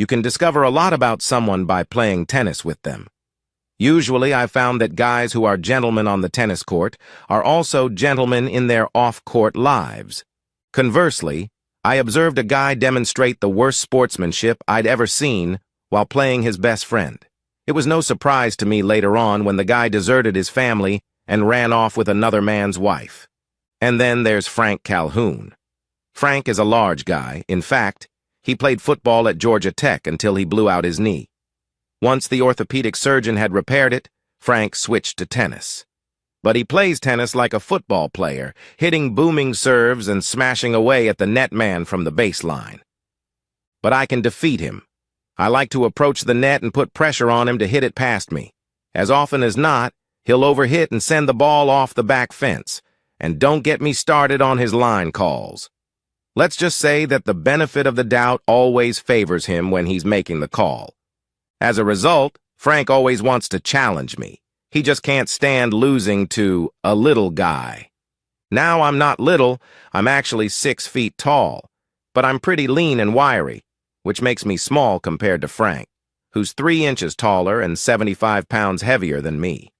You can discover a lot about someone by playing tennis with them. Usually, I found that guys who are gentlemen on the tennis court are also gentlemen in their off-court lives. Conversely, I observed a guy demonstrate the worst sportsmanship I'd ever seen while playing his best friend. It was no surprise to me later on when the guy deserted his family and ran off with another man's wife. And then there's Frank Calhoun. Frank is a large guy. In fact, he played football at Georgia Tech until he blew out his knee. Once the orthopedic surgeon had repaired it, Frank switched to tennis. But he plays tennis like a football player, hitting booming serves and smashing away at the net man from the baseline. But I can defeat him. I like to approach the net and put pressure on him to hit it past me. As often as not, he'll overhit and send the ball off the back fence. And don't get me started on his line calls. Let's just say that the benefit of the doubt always favors him when he's making the call. As a result, Frank always wants to challenge me. He just can't stand losing to a little guy. Now I'm not little, I'm actually 6 feet tall, but I'm pretty lean and wiry, which makes me small compared to Frank, who's 3 inches taller and 75 pounds heavier than me.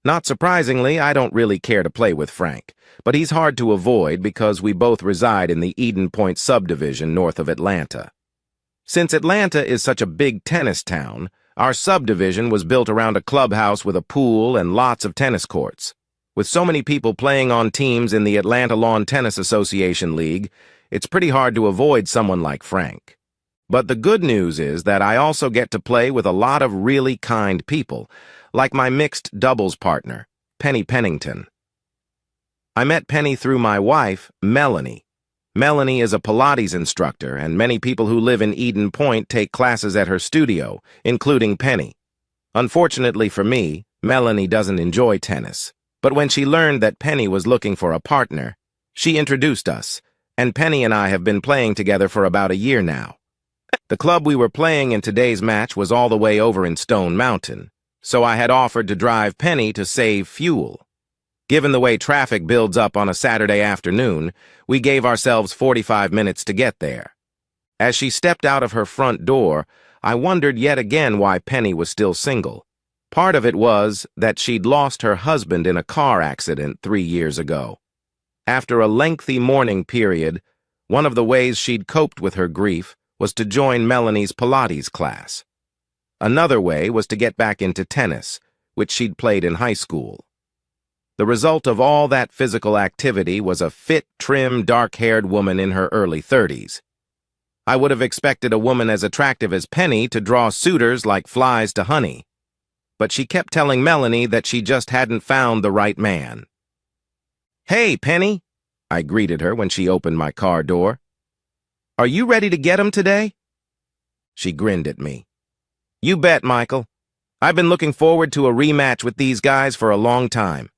Not surprisingly, I don't really care to play with Frank, but he's hard to avoid because we both reside in the Eden Point subdivision north of Atlanta. Since Atlanta is such a big tennis town, our subdivision was built around a clubhouse with a pool and lots of tennis courts. With so many people playing on teams in the Atlanta Lawn Tennis Association League, it's pretty hard to avoid someone like Frank. But the good news is that I also get to play with a lot of really kind people, like my mixed doubles partner, Penny Pennington. I met Penny through my wife, Melanie. Melanie is a Pilates instructor, and many people who live in Eden Point take classes at her studio, including Penny. Unfortunately for me, Melanie doesn't enjoy tennis, but when she learned that Penny was looking for a partner, she introduced us, and Penny and I have been playing together for about a year now. The club we were playing in today's match was all the way over in Stone Mountain, so I had offered to drive Penny to save fuel. Given the way traffic builds up on a Saturday afternoon, we gave ourselves 45 minutes to get there. As she stepped out of her front door, I wondered yet again why Penny was still single. Part of it was that she'd lost her husband in a car accident 3 years ago. After a lengthy mourning period, one of the ways she'd coped with her grief was to join Melanie's Pilates class. Another way was to get back into tennis, which she'd played in high school. The result of all that physical activity was a fit, trim, dark-haired woman in her early 30s. I would have expected a woman as attractive as Penny to draw suitors like flies to honey. But she kept telling Melanie that she just hadn't found the right man. "Hey, Penny," I greeted her when she opened my car door. "Are you ready to get him today?" She grinned at me. "You bet, Michael. I've been looking forward to a rematch with these guys for a long time."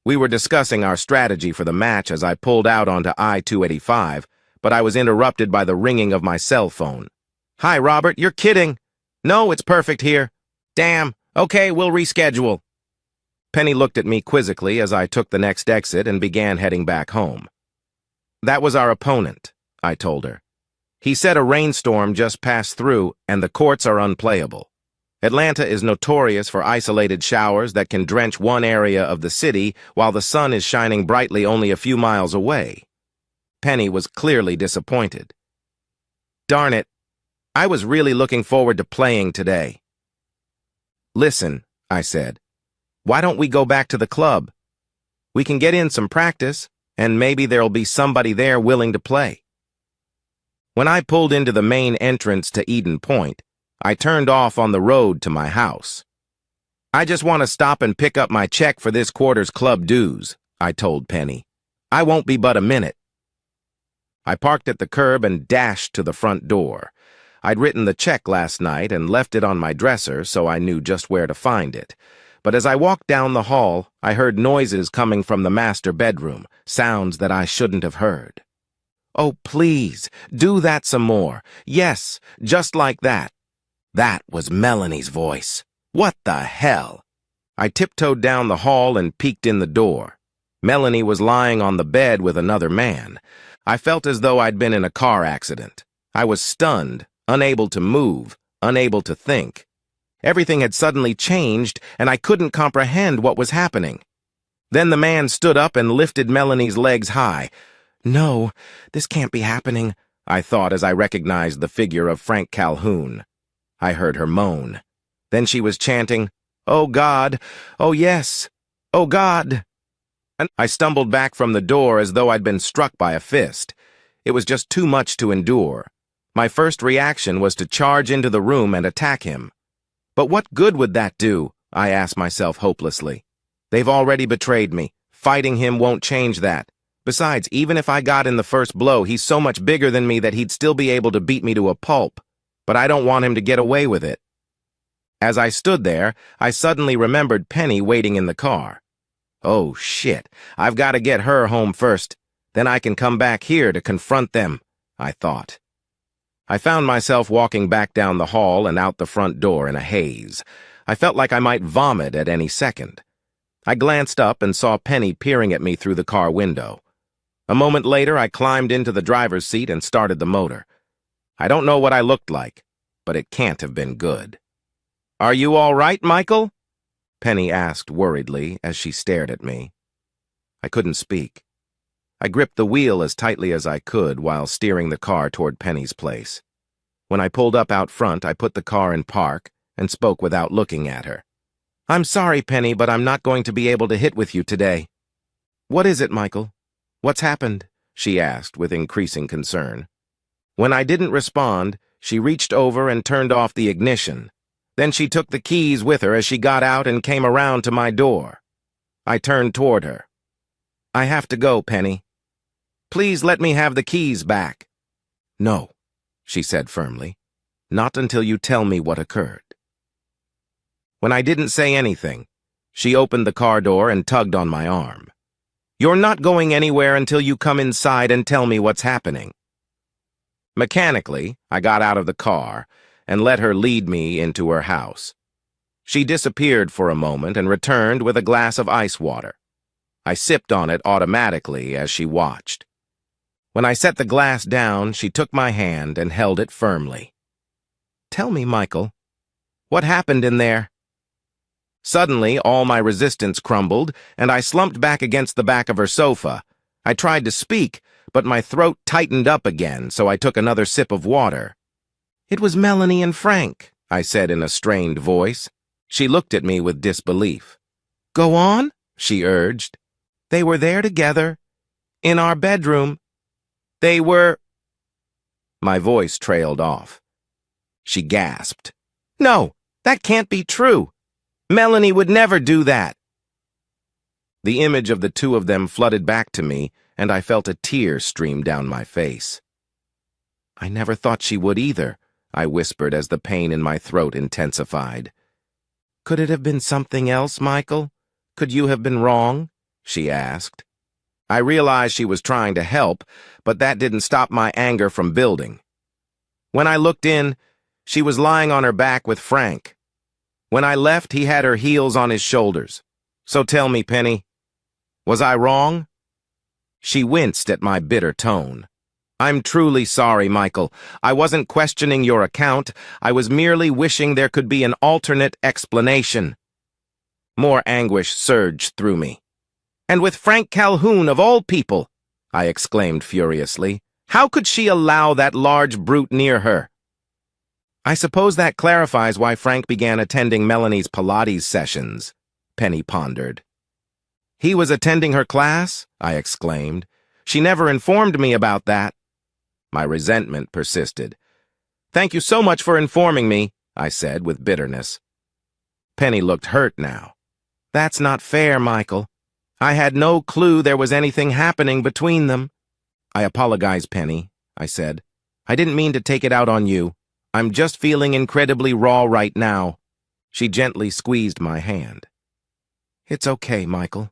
We were discussing our strategy for the match as I pulled out onto I-285, but I was interrupted by the ringing of my cell phone. "Hi, Robert, you're kidding." "No, it's perfect here." "Damn, okay, we'll reschedule." Penny looked at me quizzically as I took the next exit and began heading back home. "That was our opponent," I told her. "He said a rainstorm just passed through and the courts are unplayable. Atlanta is notorious for isolated showers that can drench one area of the city while the sun is shining brightly only a few miles away." Penny was clearly disappointed. "Darn it, I was really looking forward to playing today." "Listen," I said, "why don't we go back to the club? We can get in some practice, and maybe there'll be somebody there willing to play." When I pulled into the main entrance to Eden Point, I turned off on the road to my house. "I just want to stop and pick up my check for this quarter's club dues," I told Penny. "I won't be but a minute." I parked at the curb and dashed to the front door. I'd written the check last night and left it on my dresser, so I knew just where to find it. But as I walked down the hall, I heard noises coming from the master bedroom, sounds that I shouldn't have heard. "Oh, please, do that some more. Yes, just like that." That was Melanie's voice. What the hell? I tiptoed down the hall and peeked in the door. Melanie was lying on the bed with another man. I felt as though I'd been in a car accident. I was stunned, unable to move, unable to think. Everything had suddenly changed, and I couldn't comprehend what was happening. Then the man stood up and lifted Melanie's legs high. No, this can't be happening, I thought as I recognized the figure of Frank Calhoun. I heard her moan. Then she was chanting, "Oh God! Oh yes! Oh God!" And I stumbled back from the door as though I'd been struck by a fist. It was just too much to endure. My first reaction was to charge into the room and attack him. But what good would that do? I asked myself hopelessly. They've already betrayed me. Fighting him won't change that. Besides, even if I got in the first blow, he's so much bigger than me that he'd still be able to beat me to a pulp. But I don't want him to get away with it. As I stood there, I suddenly remembered Penny waiting in the car. Oh, shit. I've got to get her home first. Then I can come back here to confront them, I thought. I found myself walking back down the hall and out the front door in a haze. I felt like I might vomit at any second. I glanced up and saw Penny peering at me through the car window. A moment later, I climbed into the driver's seat and started the motor. I don't know what I looked like, but it can't have been good. "Are you all right, Michael?" Penny asked worriedly as she stared at me. I couldn't speak. I gripped the wheel as tightly as I could while steering the car toward Penny's place. When I pulled up out front, I put the car in park and spoke without looking at her. "I'm sorry, Penny, but I'm not going to be able to hit with you today." "What is it, Michael? What's happened?" she asked with increasing concern. When I didn't respond, she reached over and turned off the ignition. Then she took the keys with her as she got out and came around to my door. I turned toward her. "I have to go, Penny. Please let me have the keys back." "No," she said firmly. "Not until you tell me what occurred." When I didn't say anything, she opened the car door and tugged on my arm. "You're not going anywhere until you come inside and tell me what's happening." Mechanically, I got out of the car and let her lead me into her house. She disappeared for a moment and returned with a glass of ice water. I sipped on it automatically as she watched. When I set the glass down, she took my hand and held it firmly. "Tell me, Michael, what happened in there?" Suddenly, all my resistance crumbled, and I slumped back against the back of her sofa. I tried to speak, but my throat tightened up again, so I took another sip of water. "It was Melanie and Frank," I said in a strained voice. She looked at me with disbelief. "Go on," she urged. "They were there together, in our bedroom. They were—" My voice trailed off. She gasped. "No, that can't be true. Melanie would never do that." The image of the two of them flooded back to me, and I felt a tear stream down my face. "I never thought she would either," I whispered as the pain in my throat intensified. "Could it have been something else, Michael? Could you have been wrong?" she asked. I realized she was trying to help, but that didn't stop my anger from building. When I looked in, she was lying on her back with Frank. When I left, he had her heels on his shoulders. So tell me, Penny, was I wrong? She winced at my bitter tone. "I'm truly sorry, Michael. I wasn't questioning your account. I was merely wishing there could be an alternate explanation." More anguish surged through me. "And with Frank Calhoun, of all people," I exclaimed furiously. "How could she allow that large brute near her?" "I suppose that clarifies why Frank began attending Melanie's Pilates sessions," Penny pondered. "He was attending her class?" I exclaimed. "She never informed me about that." My resentment persisted. "Thank you so much for informing me," I said with bitterness. Penny looked hurt now. "That's not fair, Michael. I had no clue there was anything happening between them." "I apologize, Penny," I said. "I didn't mean to take it out on you. I'm just feeling incredibly raw right now." She gently squeezed my hand. "It's okay, Michael.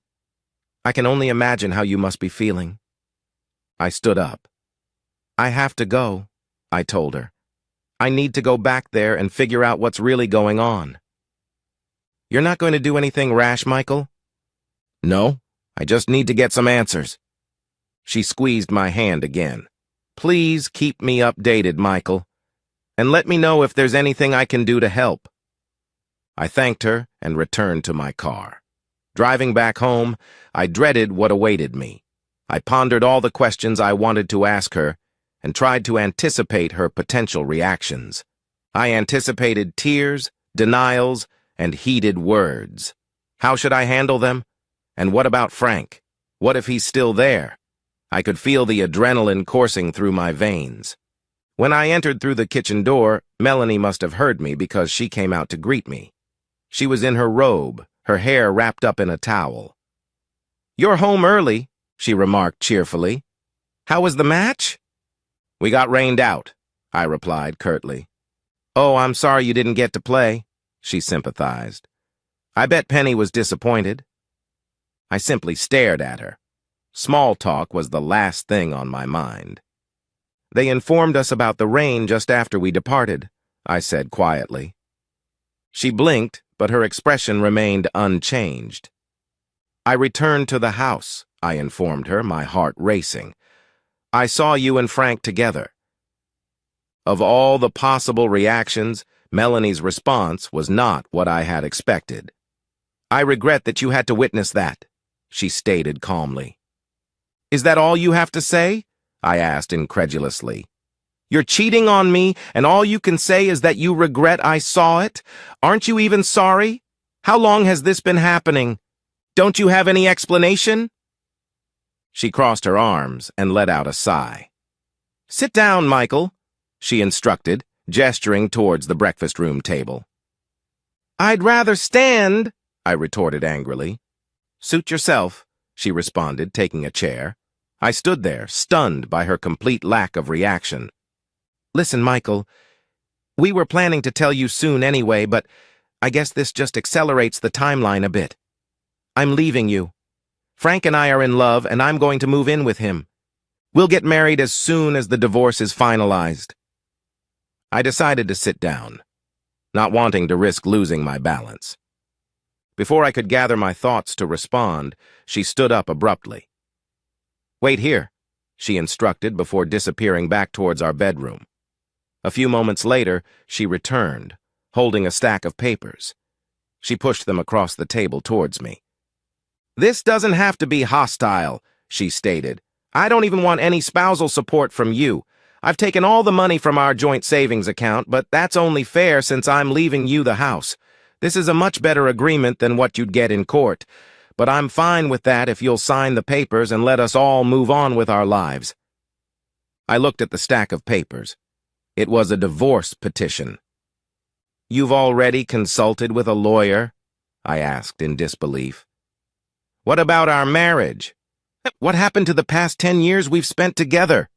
I can only imagine how you must be feeling." I stood up. "I have to go," I told her. "I need to go back there and figure out what's really going on." "You're not going to do anything rash, Michael?" "No, I just need to get some answers." She squeezed my hand again. "Please keep me updated, Michael. and let me know if there's anything I can do to help." I thanked her and returned to my car. Driving back home, I dreaded what awaited me. I pondered all the questions I wanted to ask her and tried to anticipate her potential reactions. I anticipated tears, denials, and heated words. How should I handle them? And what about Frank? What if he's still there? I could feel the adrenaline coursing through my veins. When I entered through the kitchen door, Melanie must have heard me because she came out to greet me. She was in her robe, her hair wrapped up in a towel. "You're home early," she remarked cheerfully. "How was the match?" "We got rained out," I replied curtly. "Oh, I'm sorry you didn't get to play," she sympathized. "I bet Penny was disappointed." I simply stared at her. Small talk was the last thing on my mind. "They informed us about the rain just after we departed," I said quietly. She blinked, but her expression remained unchanged. "I returned to the house," I informed her, my heart racing. "I saw you and Frank together." Of all the possible reactions, Melanie's response was not what I had expected. "I regret that you had to witness that," she stated calmly. "Is that all you have to say?" I asked incredulously. "You're cheating on me, and all you can say is that you regret I saw it? Aren't you even sorry? How long has this been happening? Don't you have any explanation?" She crossed her arms and let out a sigh. "Sit down, Michael," she instructed, gesturing towards the breakfast room table. "I'd rather stand," I retorted angrily. "Suit yourself," she responded, taking a chair. I stood there, stunned by her complete lack of reaction. "Listen, Michael, we were planning to tell you soon anyway, but I guess this just accelerates the timeline a bit. I'm leaving you. Frank and I are in love, and I'm going to move in with him. We'll get married as soon as the divorce is finalized." I decided to sit down, not wanting to risk losing my balance. Before I could gather my thoughts to respond, she stood up abruptly. "Wait here," she instructed before disappearing back towards our bedroom. A few moments later, she returned, holding a stack of papers. She pushed them across the table towards me. "This doesn't have to be hostile," she stated. "I don't even want any spousal support from you. I've taken all the money from our joint savings account, but that's only fair since I'm leaving you the house. This is a much better agreement than what you'd get in court, but I'm fine with that if you'll sign the papers and let us all move on with our lives." I looked at the stack of papers. It was a divorce petition. "You've already consulted with a lawyer?" I asked in disbelief. "What about our marriage? What happened to the past 10 years we've spent together?"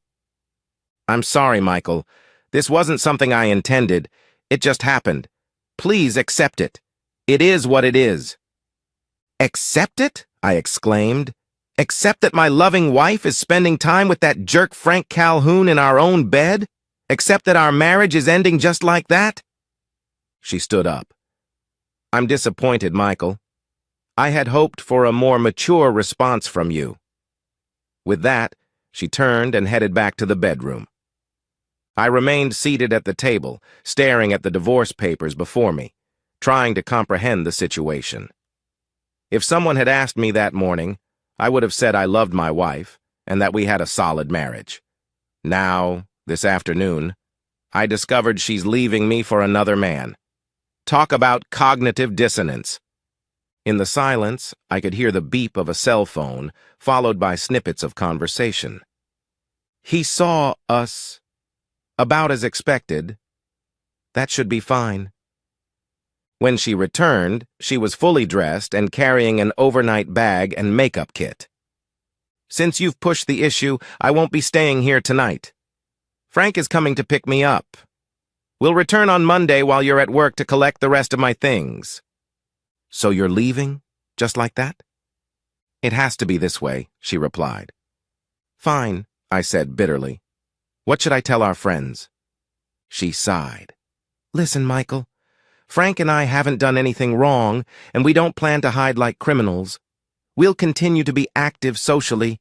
"I'm sorry, Michael. This wasn't something I intended. It just happened. Please accept it. It is what it is." "Accept it?" I exclaimed. "Accept that my loving wife is spending time with that jerk Frank Calhoun in our own bed? Accept that our marriage is ending just like that?" She stood up. "I'm disappointed, Michael. I had hoped for a more mature response from you." With that, she turned and headed back to the bedroom. I remained seated at the table, staring at the divorce papers before me, trying to comprehend the situation. If someone had asked me that morning, I would have said I loved my wife and that we had a solid marriage. Now, this afternoon, I discovered she's leaving me for another man. Talk about cognitive dissonance. In the silence, I could hear the beep of a cell phone, followed by snippets of conversation. "He saw us. About as expected. That should be fine." When she returned, she was fully dressed and carrying an overnight bag and makeup kit. "Since you've pushed the issue, I won't be staying here tonight. Frank is coming to pick me up. We'll return on Monday while you're at work to collect the rest of my things." "So you're leaving, just like that?" "It has to be this way," she replied. "Fine," I said bitterly. "What should I tell our friends?" She sighed. "Listen, Michael, Frank and I haven't done anything wrong, and we don't plan to hide like criminals. We'll continue to be active socially.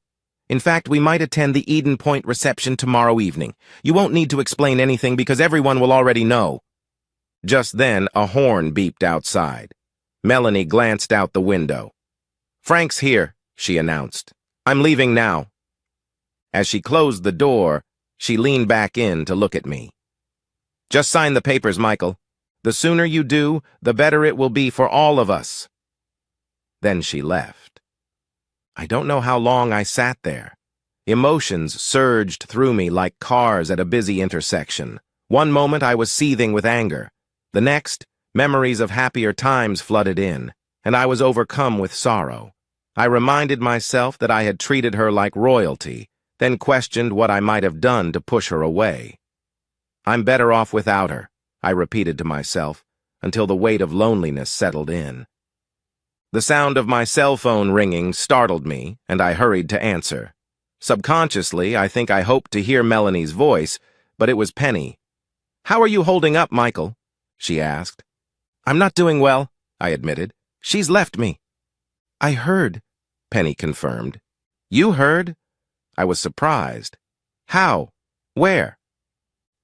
In fact, we might attend the Eden Point reception tomorrow evening. You won't need to explain anything because everyone will already know." Just then, a horn beeped outside. Melanie glanced out the window. "Frank's here," she announced. "I'm leaving now." As she closed the door, she leaned back in to look at me. "Just sign the papers, Michael. The sooner you do, the better it will be for all of us." Then she left. I don't know how long I sat there. Emotions surged through me like cars at a busy intersection. One moment I was seething with anger. The next, memories of happier times flooded in, and I was overcome with sorrow. I reminded myself that I had treated her like royalty, then questioned what I might have done to push her away. "I'm better off without her," I repeated to myself, until the weight of loneliness settled in. The sound of my cell phone ringing startled me, and I hurried to answer. Subconsciously, I think I hoped to hear Melanie's voice, but it was Penny. "How are you holding up, Michael?" she asked. "I'm not doing well," I admitted. "She's left me." "I heard," Penny confirmed. "You heard?" I was surprised. "How? Where?"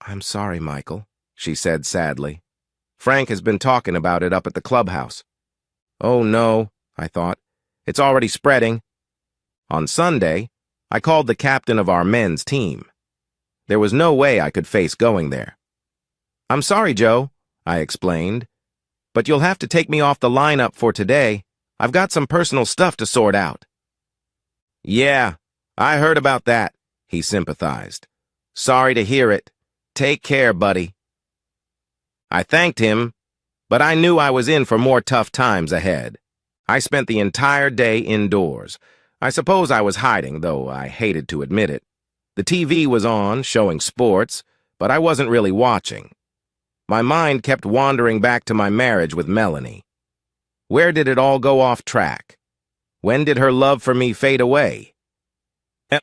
"I'm sorry, Michael," she said sadly. "Frank has been talking about it up at the clubhouse." "Oh no," I thought. "It's already spreading." On Sunday, I called the captain of our men's team. There was no way I could face going there. "I'm sorry, Joe," I explained, "but you'll have to take me off the lineup for today. I've got some personal stuff to sort out." "Yeah, I heard about that," he sympathized. "Sorry to hear it. Take care, buddy." I thanked him, but I knew I was in for more tough times ahead. I spent the entire day indoors. I suppose I was hiding, though I hated to admit it. The TV was on, showing sports, but I wasn't really watching. My mind kept wandering back to my marriage with Melanie. Where did it all go off track? When did her love for me fade away?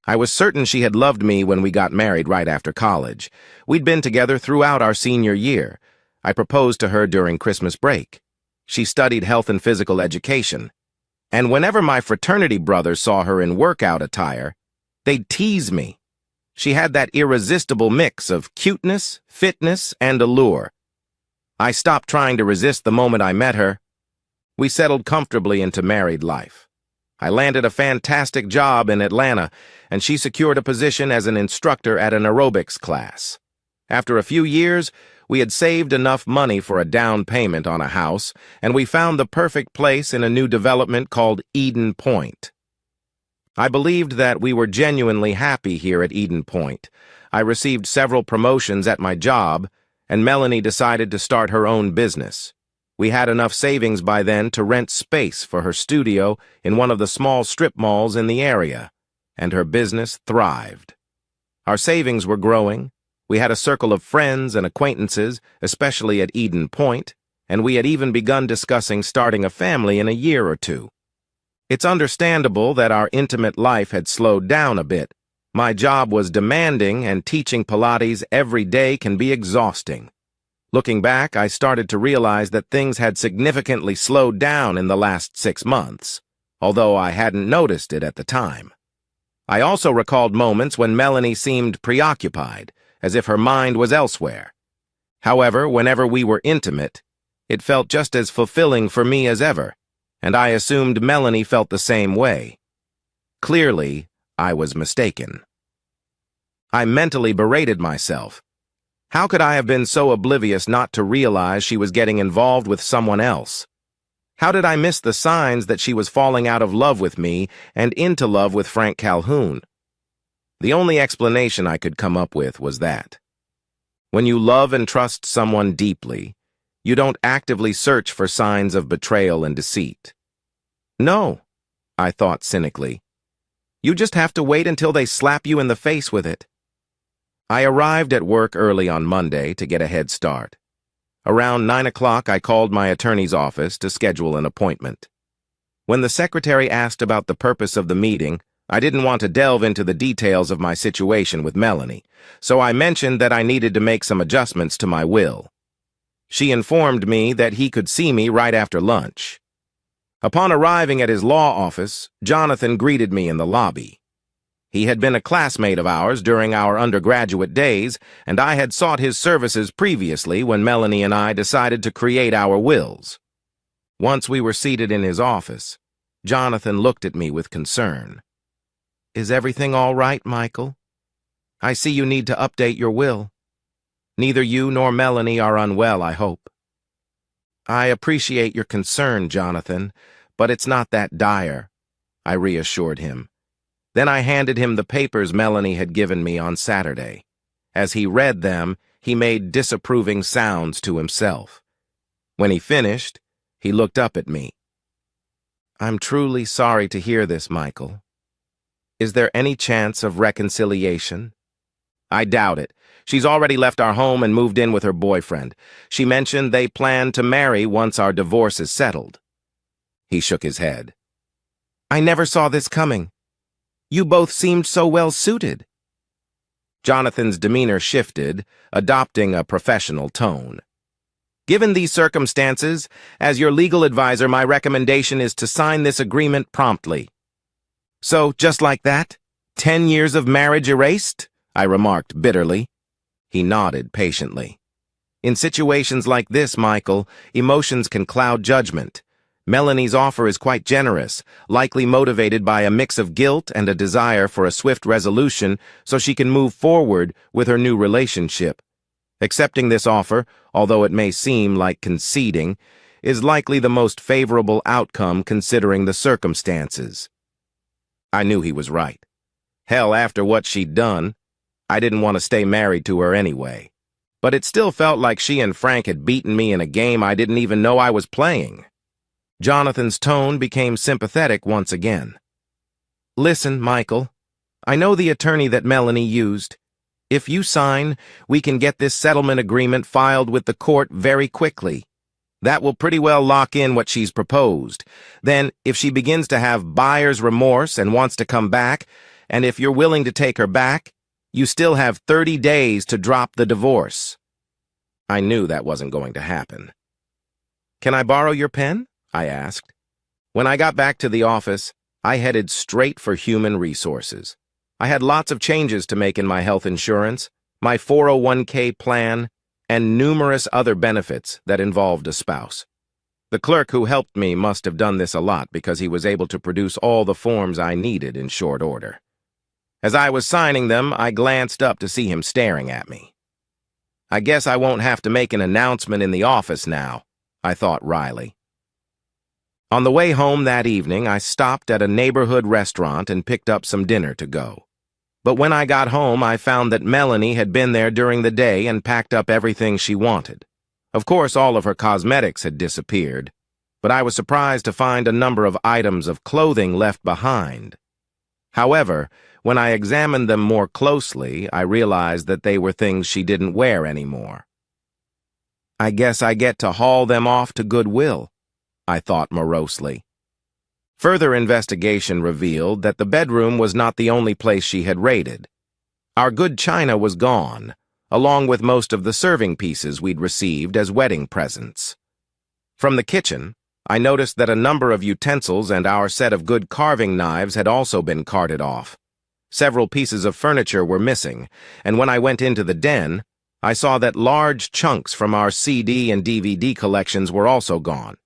I was certain she had loved me when we got married right after college. We'd been together throughout our senior year. I proposed to her during Christmas break. She studied health and physical education. And whenever my fraternity brothers saw her in workout attire, they'd tease me. She had that irresistible mix of cuteness, fitness, and allure. I stopped trying to resist the moment I met her. We settled comfortably into married life. I landed a fantastic job in Atlanta, and she secured a position as an instructor at an aerobics class. After a few years, we had saved enough money for a down payment on a house, and we found the perfect place in a new development called Eden Point. I believed that we were genuinely happy here at Eden Point. I received several promotions at my job, and Melanie decided to start her own business. We had enough savings by then to rent space for her studio in one of the small strip malls in the area, and her business thrived. Our savings were growing. We had a circle of friends and acquaintances, especially at Eden Point, and we had even begun discussing starting a family in a year or two. It's understandable that our intimate life had slowed down a bit. My job was demanding, and teaching Pilates every day can be exhausting. Looking back, I started to realize that things had significantly slowed down in the last 6 months, although I hadn't noticed it at the time. I also recalled moments when Melanie seemed preoccupied, as if her mind was elsewhere. However, whenever we were intimate, it felt just as fulfilling for me as ever, and I assumed Melanie felt the same way. Clearly, I was mistaken. I mentally berated myself. How could I have been so oblivious not to realize she was getting involved with someone else? How did I miss the signs that she was falling out of love with me and into love with Frank Calhoun? The only explanation I could come up with was that when you love and trust someone deeply, you don't actively search for signs of betrayal and deceit. No, I thought cynically. You just have to wait until they slap you in the face with it. I arrived at work early on Monday to get a head start. Around 9 o'clock, I called my attorney's office to schedule an appointment. When the secretary asked about the purpose of the meeting, I didn't want to delve into the details of my situation with Melanie, so I mentioned that I needed to make some adjustments to my will. She informed me that he could see me right after lunch. Upon arriving at his law office, Jonathan greeted me in the lobby. He had been a classmate of ours during our undergraduate days, and I had sought his services previously when Melanie and I decided to create our wills. Once we were seated in his office, Jonathan looked at me with concern. "Is everything all right, Michael? I see you need to update your will. Neither you nor Melanie are unwell, I hope." "I appreciate your concern, Jonathan, but it's not that dire," I reassured him. Then I handed him the papers Melanie had given me on Saturday. As he read them, he made disapproving sounds to himself. When he finished, he looked up at me. "I'm truly sorry to hear this, Michael. Is there any chance of reconciliation?" "I doubt it. She's already left our home and moved in with her boyfriend. She mentioned they plan to marry once our divorce is settled." He shook his head. "I never saw this coming. You both seemed so well suited." Jonathan's demeanor shifted, adopting a professional tone. "Given these circumstances, as your legal advisor, my recommendation is to sign this agreement promptly." "So, just like that? 10 years of marriage erased?" I remarked bitterly. He nodded patiently. "In situations like this, Michael, emotions can cloud judgment. Melanie's offer is quite generous, likely motivated by a mix of guilt and a desire for a swift resolution so she can move forward with her new relationship. Accepting this offer, although it may seem like conceding, is likely the most favorable outcome considering the circumstances." I knew he was right. Hell, after what she'd done, I didn't want to stay married to her anyway. But it still felt like she and Frank had beaten me in a game I didn't even know I was playing. Jonathan's tone became sympathetic once again. "Listen, Michael, I know the attorney that Melanie used. If you sign, we can get this settlement agreement filed with the court very quickly. That will pretty well lock in what she's proposed. Then, if she begins to have buyer's remorse and wants to come back, and if you're willing to take her back, you still have 30 days to drop the divorce." I knew that wasn't going to happen. "Can I borrow your pen?" I asked. When I got back to the office, I headed straight for human resources. I had lots of changes to make in my health insurance, my 401k plan, and numerous other benefits that involved a spouse. The clerk who helped me must have done this a lot because he was able to produce all the forms I needed in short order. As I was signing them, I glanced up to see him staring at me. "I guess I won't have to make an announcement in the office now," I thought wryly. On the way home that evening, I stopped at a neighborhood restaurant and picked up some dinner to go. But when I got home, I found that Melanie had been there during the day and packed up everything she wanted. Of course, all of her cosmetics had disappeared, but I was surprised to find a number of items of clothing left behind. However, when I examined them more closely, I realized that they were things she didn't wear anymore. "I guess I get to haul them off to Goodwill," I thought morosely. Further investigation revealed that the bedroom was not the only place she had raided. Our good china was gone, along with most of the serving pieces we'd received as wedding presents. From the kitchen, I noticed that a number of utensils and our set of good carving knives had also been carted off. Several pieces of furniture were missing, and when I went into the den, I saw that large chunks from our CD and DVD collections were also gone.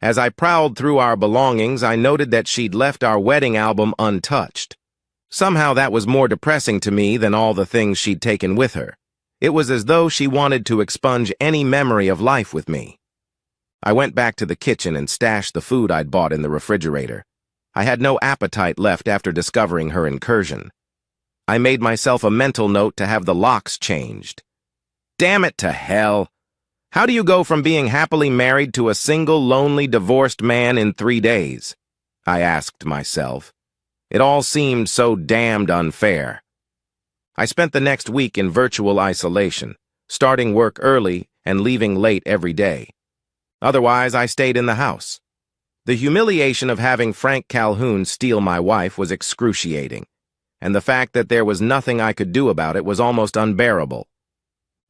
As I prowled through our belongings, I noted that she'd left our wedding album untouched. Somehow that was more depressing to me than all the things she'd taken with her. It was as though she wanted to expunge any memory of life with me. I went back to the kitchen and stashed the food I'd bought in the refrigerator. I had no appetite left after discovering her incursion. I made myself a mental note to have the locks changed. Damn it to hell! How do you go from being happily married to a single, lonely, divorced man in 3 days? I asked myself. It all seemed so damned unfair. I spent the next week in virtual isolation, starting work early and leaving late every day. Otherwise, I stayed in the house. The humiliation of having Frank Calhoun steal my wife was excruciating, and the fact that there was nothing I could do about it was almost unbearable.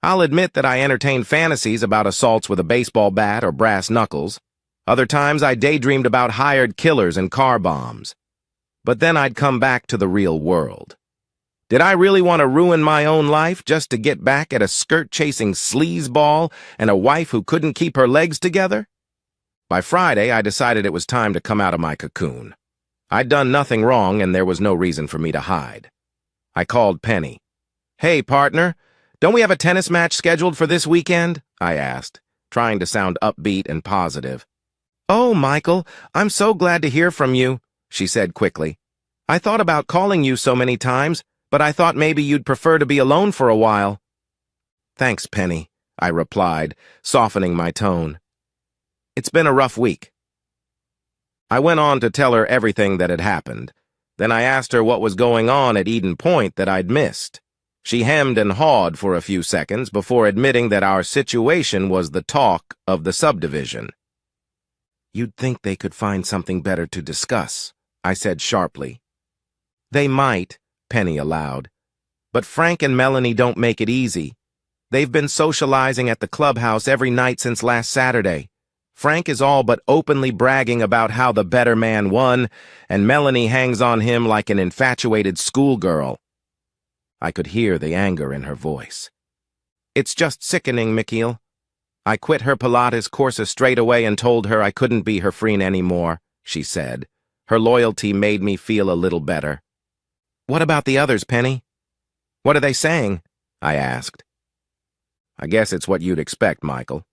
I'll admit that I entertained fantasies about assaults with a baseball bat or brass knuckles. Other times I daydreamed about hired killers and car bombs. But then I'd come back to the real world. Did I really want to ruin my own life just to get back at a skirt-chasing sleazeball and a wife who couldn't keep her legs together? By Friday, I decided it was time to come out of my cocoon. I'd done nothing wrong, and there was no reason for me to hide. I called Penny. "Hey, partner, don't we have a tennis match scheduled for this weekend?" I asked, trying to sound upbeat and positive. "Oh, Michael, I'm so glad to hear from you," she said quickly. "I thought about calling you so many times, but I thought maybe you'd prefer to be alone for a while." "Thanks, Penny," I replied, softening my tone. "It's been a rough week." I went on to tell her everything that had happened. Then I asked her what was going on at Eden Point that I'd missed. She hemmed and hawed for a few seconds before admitting that our situation was the talk of the subdivision. "You'd think they could find something better to discuss," I said sharply. "They might," Penny allowed. "But Frank and Melanie don't make it easy. They've been socializing at the clubhouse every night since last Saturday. Frank is all but openly bragging about how the better man won, and Melanie hangs on him like an infatuated schoolgirl." I could hear the anger in her voice. "It's just sickening, Mikhail. I quit her Pilates courses straight away and told her I couldn't be her friend anymore," she said. Her loyalty made me feel a little better. "What about the others, Penny? What are they saying?" I asked. "I guess it's what you'd expect, Michael.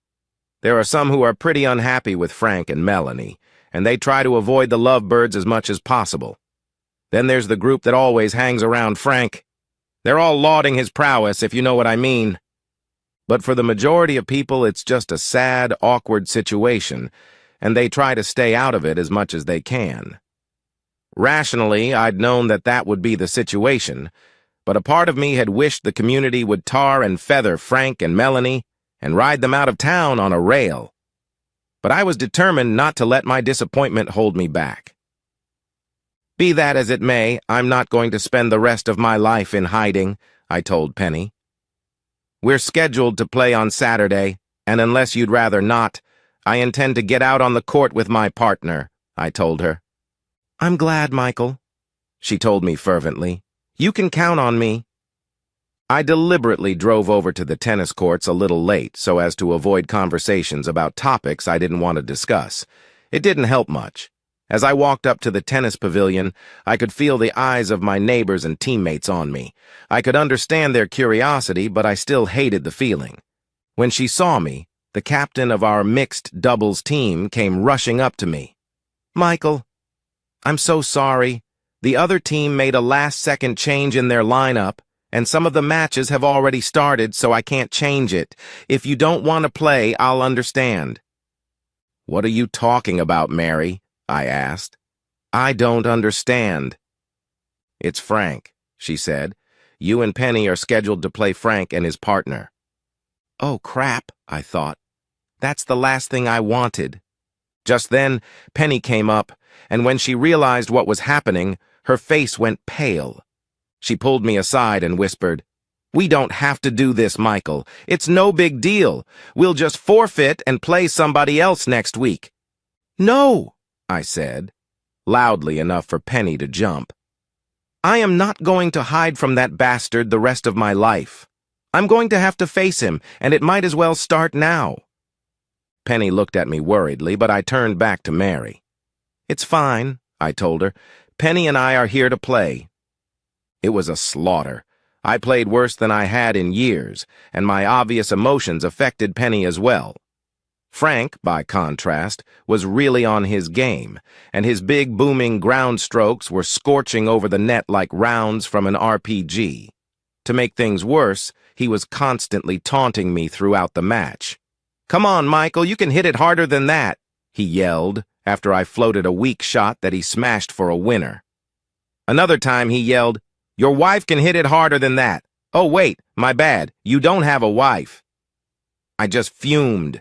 There are some who are pretty unhappy with Frank and Melanie, and they try to avoid the lovebirds as much as possible. Then there's the group that always hangs around Frank. They're all lauding his prowess, if you know what I mean. But for the majority of people, it's just a sad, awkward situation, and they try to stay out of it as much as they can. Rationally, I'd known that that would be the situation, but a part of me had wished the community would tar and feather Frank and Melanie and ride them out of town on a rail. But I was determined not to let my disappointment hold me back. "Be that as it may, I'm not going to spend the rest of my life in hiding," I told Penny. "We're scheduled to play on Saturday, and unless you'd rather not, I intend to get out on the court with my partner," I told her. "I'm glad, Michael," she told me fervently. "You can count on me." I deliberately drove over to the tennis courts a little late so as to avoid conversations about topics I didn't want to discuss. It didn't help much. As I walked up to the tennis pavilion, I could feel the eyes of my neighbors and teammates on me. I could understand their curiosity, but I still hated the feeling. When she saw me, the captain of our mixed doubles team came rushing up to me. "Michael, I'm so sorry. The other team made a last-second change in their lineup, and some of the matches have already started, so I can't change it. If you don't want to play, I'll understand." "What are you talking about, Mary?" I asked. "I don't understand." "It's Frank," she said. "You and Penny are scheduled to play Frank and his partner." "Oh, crap," I thought. "That's the last thing I wanted." Just then, Penny came up, and when she realized what was happening, her face went pale. She pulled me aside and whispered, "We don't have to do this, Michael. It's no big deal. We'll just forfeit and play somebody else next week." "No," I said, loudly enough for Penny to jump. "I am not going to hide from that bastard the rest of my life. I'm going to have to face him, and it might as well start now." Penny looked at me worriedly, but I turned back to Mary. "It's fine," I told her. "Penny and I are here to play." It was a slaughter. I played worse than I had in years, and my obvious emotions affected Penny as well. Frank, by contrast, was really on his game, and his big booming ground strokes were scorching over the net like rounds from an RPG. To make things worse, he was constantly taunting me throughout the match. "Come on, Michael, you can hit it harder than that," he yelled, after I floated a weak shot that he smashed for a winner. Another time he yelled, "Your wife can hit it harder than that. Oh, wait, my bad, you don't have a wife." I just fumed.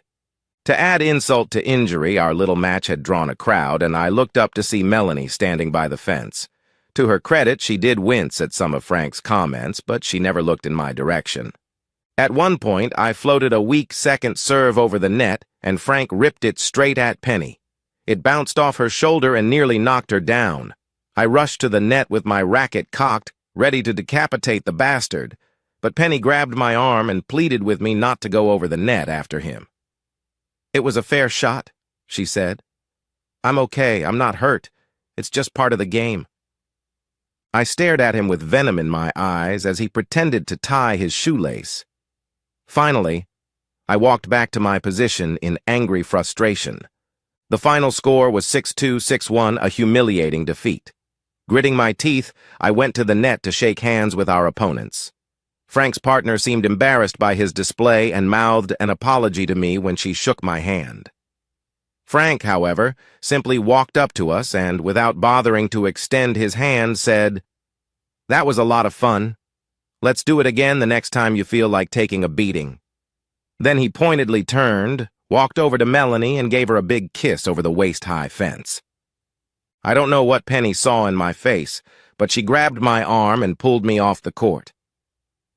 To add insult to injury, our little match had drawn a crowd, and I looked up to see Melanie standing by the fence. To her credit, she did wince at some of Frank's comments, but she never looked in my direction. At one point, I floated a weak second serve over the net, and Frank ripped it straight at Penny. It bounced off her shoulder and nearly knocked her down. I rushed to the net with my racket cocked, ready to decapitate the bastard, but Penny grabbed my arm and pleaded with me not to go over the net after him. "It was a fair shot," she said. "I'm okay, I'm not hurt. It's just part of the game." I stared at him with venom in my eyes as he pretended to tie his shoelace. Finally, I walked back to my position in angry frustration. The final score was 6-2, 6-1, a humiliating defeat. Gritting my teeth, I went to the net to shake hands with our opponents. Frank's partner seemed embarrassed by his display and mouthed an apology to me when she shook my hand. Frank, however, simply walked up to us and, without bothering to extend his hand, said, "That was a lot of fun. Let's do it again the next time you feel like taking a beating." Then he pointedly turned, walked over to Melanie, and gave her a big kiss over the waist-high fence. I don't know what Penny saw in my face, but she grabbed my arm and pulled me off the court.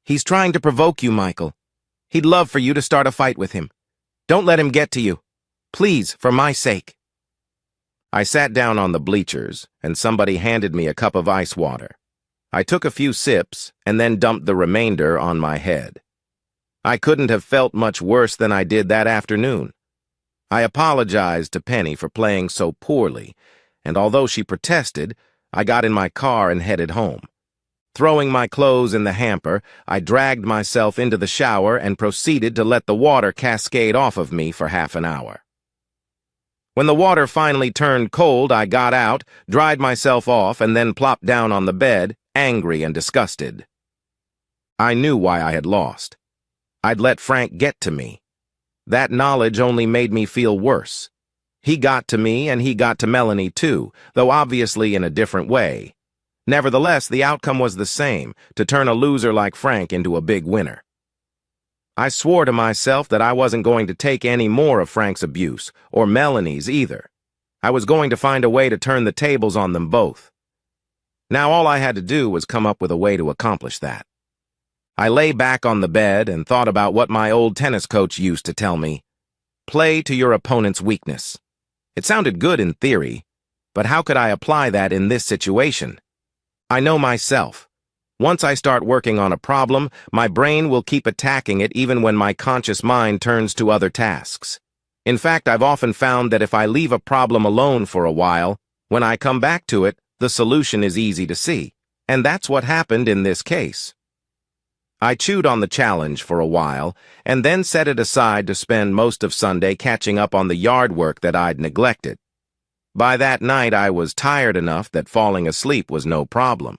"He's trying to provoke you, Michael. He'd love for you to start a fight with him. Don't let him get to you. Please, for my sake." I sat down on the bleachers, and somebody handed me a cup of ice water. I took a few sips and then dumped the remainder on my head. I couldn't have felt much worse than I did that afternoon. I apologized to Penny for playing so poorly, and although she protested, I got in my car and headed home. Throwing my clothes in the hamper, I dragged myself into the shower and proceeded to let the water cascade off of me for half an hour. When the water finally turned cold, I got out, dried myself off, and then plopped down on the bed, angry and disgusted. I knew why I had lost. I'd let Frank get to me. That knowledge only made me feel worse. He got to me, and he got to Melanie too, though obviously in a different way. Nevertheless, the outcome was the same, to turn a loser like Frank into a big winner. I swore to myself that I wasn't going to take any more of Frank's abuse, or Melanie's either. I was going to find a way to turn the tables on them both. Now all I had to do was come up with a way to accomplish that. I lay back on the bed and thought about what my old tennis coach used to tell me. Play to your opponent's weakness. It sounded good in theory, but how could I apply that in this situation? I know myself. Once I start working on a problem, my brain will keep attacking it even when my conscious mind turns to other tasks. In fact, I've often found that if I leave a problem alone for a while, when I come back to it, the solution is easy to see. And that's what happened in this case. I chewed on the challenge for a while, and then set it aside to spend most of Sunday catching up on the yard work that I'd neglected. By that night, I was tired enough that falling asleep was no problem.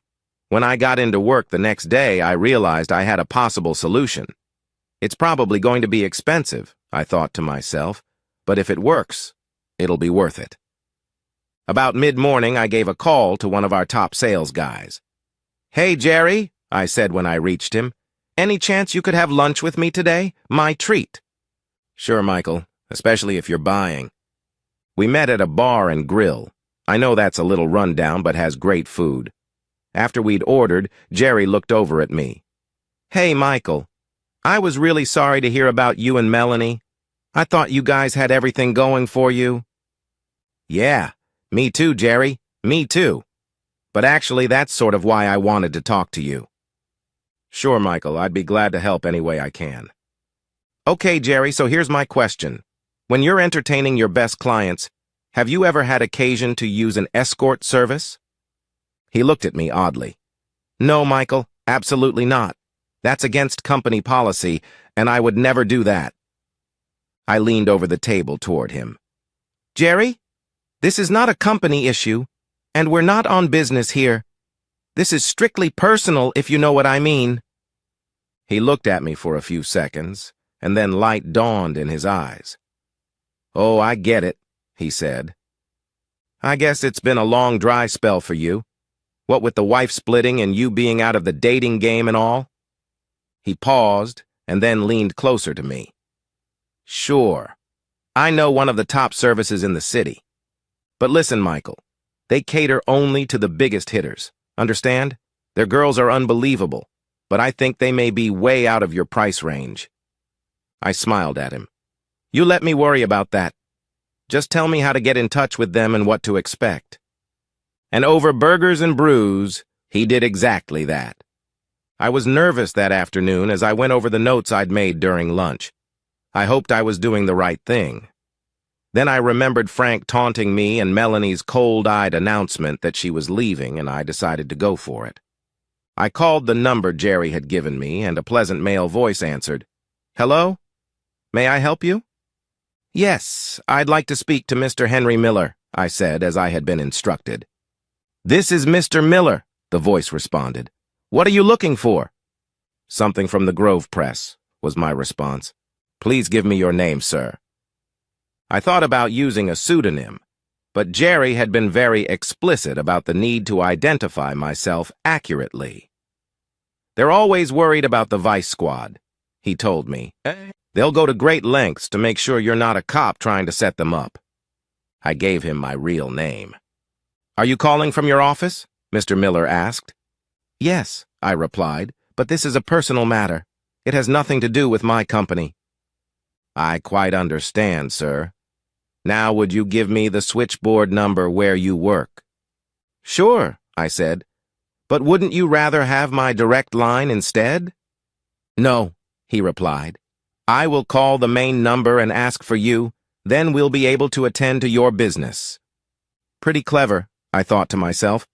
When I got into work the next day, I realized I had a possible solution. It's probably going to be expensive, I thought to myself, but if it works, it'll be worth it. About mid-morning, I gave a call to one of our top sales guys. "Hey, Jerry," I said when I reached him. "Any chance you could have lunch with me today? My treat." "Sure, Michael, especially if you're buying." We met at a bar and grill. I know that's a little rundown, but has great food. After we'd ordered, Jerry looked over at me. "Hey, Michael, I was really sorry to hear about you and Melanie. I thought you guys had everything going for you." "Yeah, me too, Jerry, me too. But actually, that's sort of why I wanted to talk to you." "Sure, Michael, I'd be glad to help any way I can." "Okay, Jerry, so here's my question. When you're entertaining your best clients, have you ever had occasion to use an escort service?" He looked at me oddly. "No, Michael, absolutely not. That's against company policy, and I would never do that." I leaned over the table toward him. "Jerry, this is not a company issue, and we're not on business here. This is strictly personal, if you know what I mean." He looked at me for a few seconds, and then light dawned in his eyes. "Oh, I get it," he said. "I guess it's been a long dry spell for you. What with the wife splitting and you being out of the dating game and all?" He paused and then leaned closer to me. "Sure. I know one of the top services in the city. But listen, Michael, they cater only to the biggest hitters. Understand? Their girls are unbelievable, but I think they may be way out of your price range." I smiled at him. "You let me worry about that. Just tell me how to get in touch with them and what to expect." And over burgers and brews, he did exactly that. I was nervous that afternoon as I went over the notes I'd made during lunch. I hoped I was doing the right thing. Then I remembered Frank taunting me and Melanie's cold-eyed announcement that she was leaving, and I decided to go for it. I called the number Jerry had given me, and a pleasant male voice answered. "Hello? May I help you?" "Yes, I'd like to speak to Mr. Henry Miller," I said, as I had been instructed. "This is Mr. Miller," the voice responded. "What are you looking for?" "Something from the Grove Press," was my response. "Please give me your name, sir." I thought about using a pseudonym, but Jerry had been very explicit about the need to identify myself accurately. "They're always worried about the Vice Squad," he told me. "They'll go to great lengths to make sure you're not a cop trying to set them up." I gave him my real name. "Are you calling from your office?" Mr. Miller asked. "Yes," I replied, "but this is a personal matter. It has nothing to do with my company." "I quite understand, sir. Now would you give me the switchboard number where you work?" "Sure," I said. "But wouldn't you rather have my direct line instead?" "No," he replied. "I will call the main number and ask for you, then we'll be able to attend to your business." Pretty clever, I thought to myself.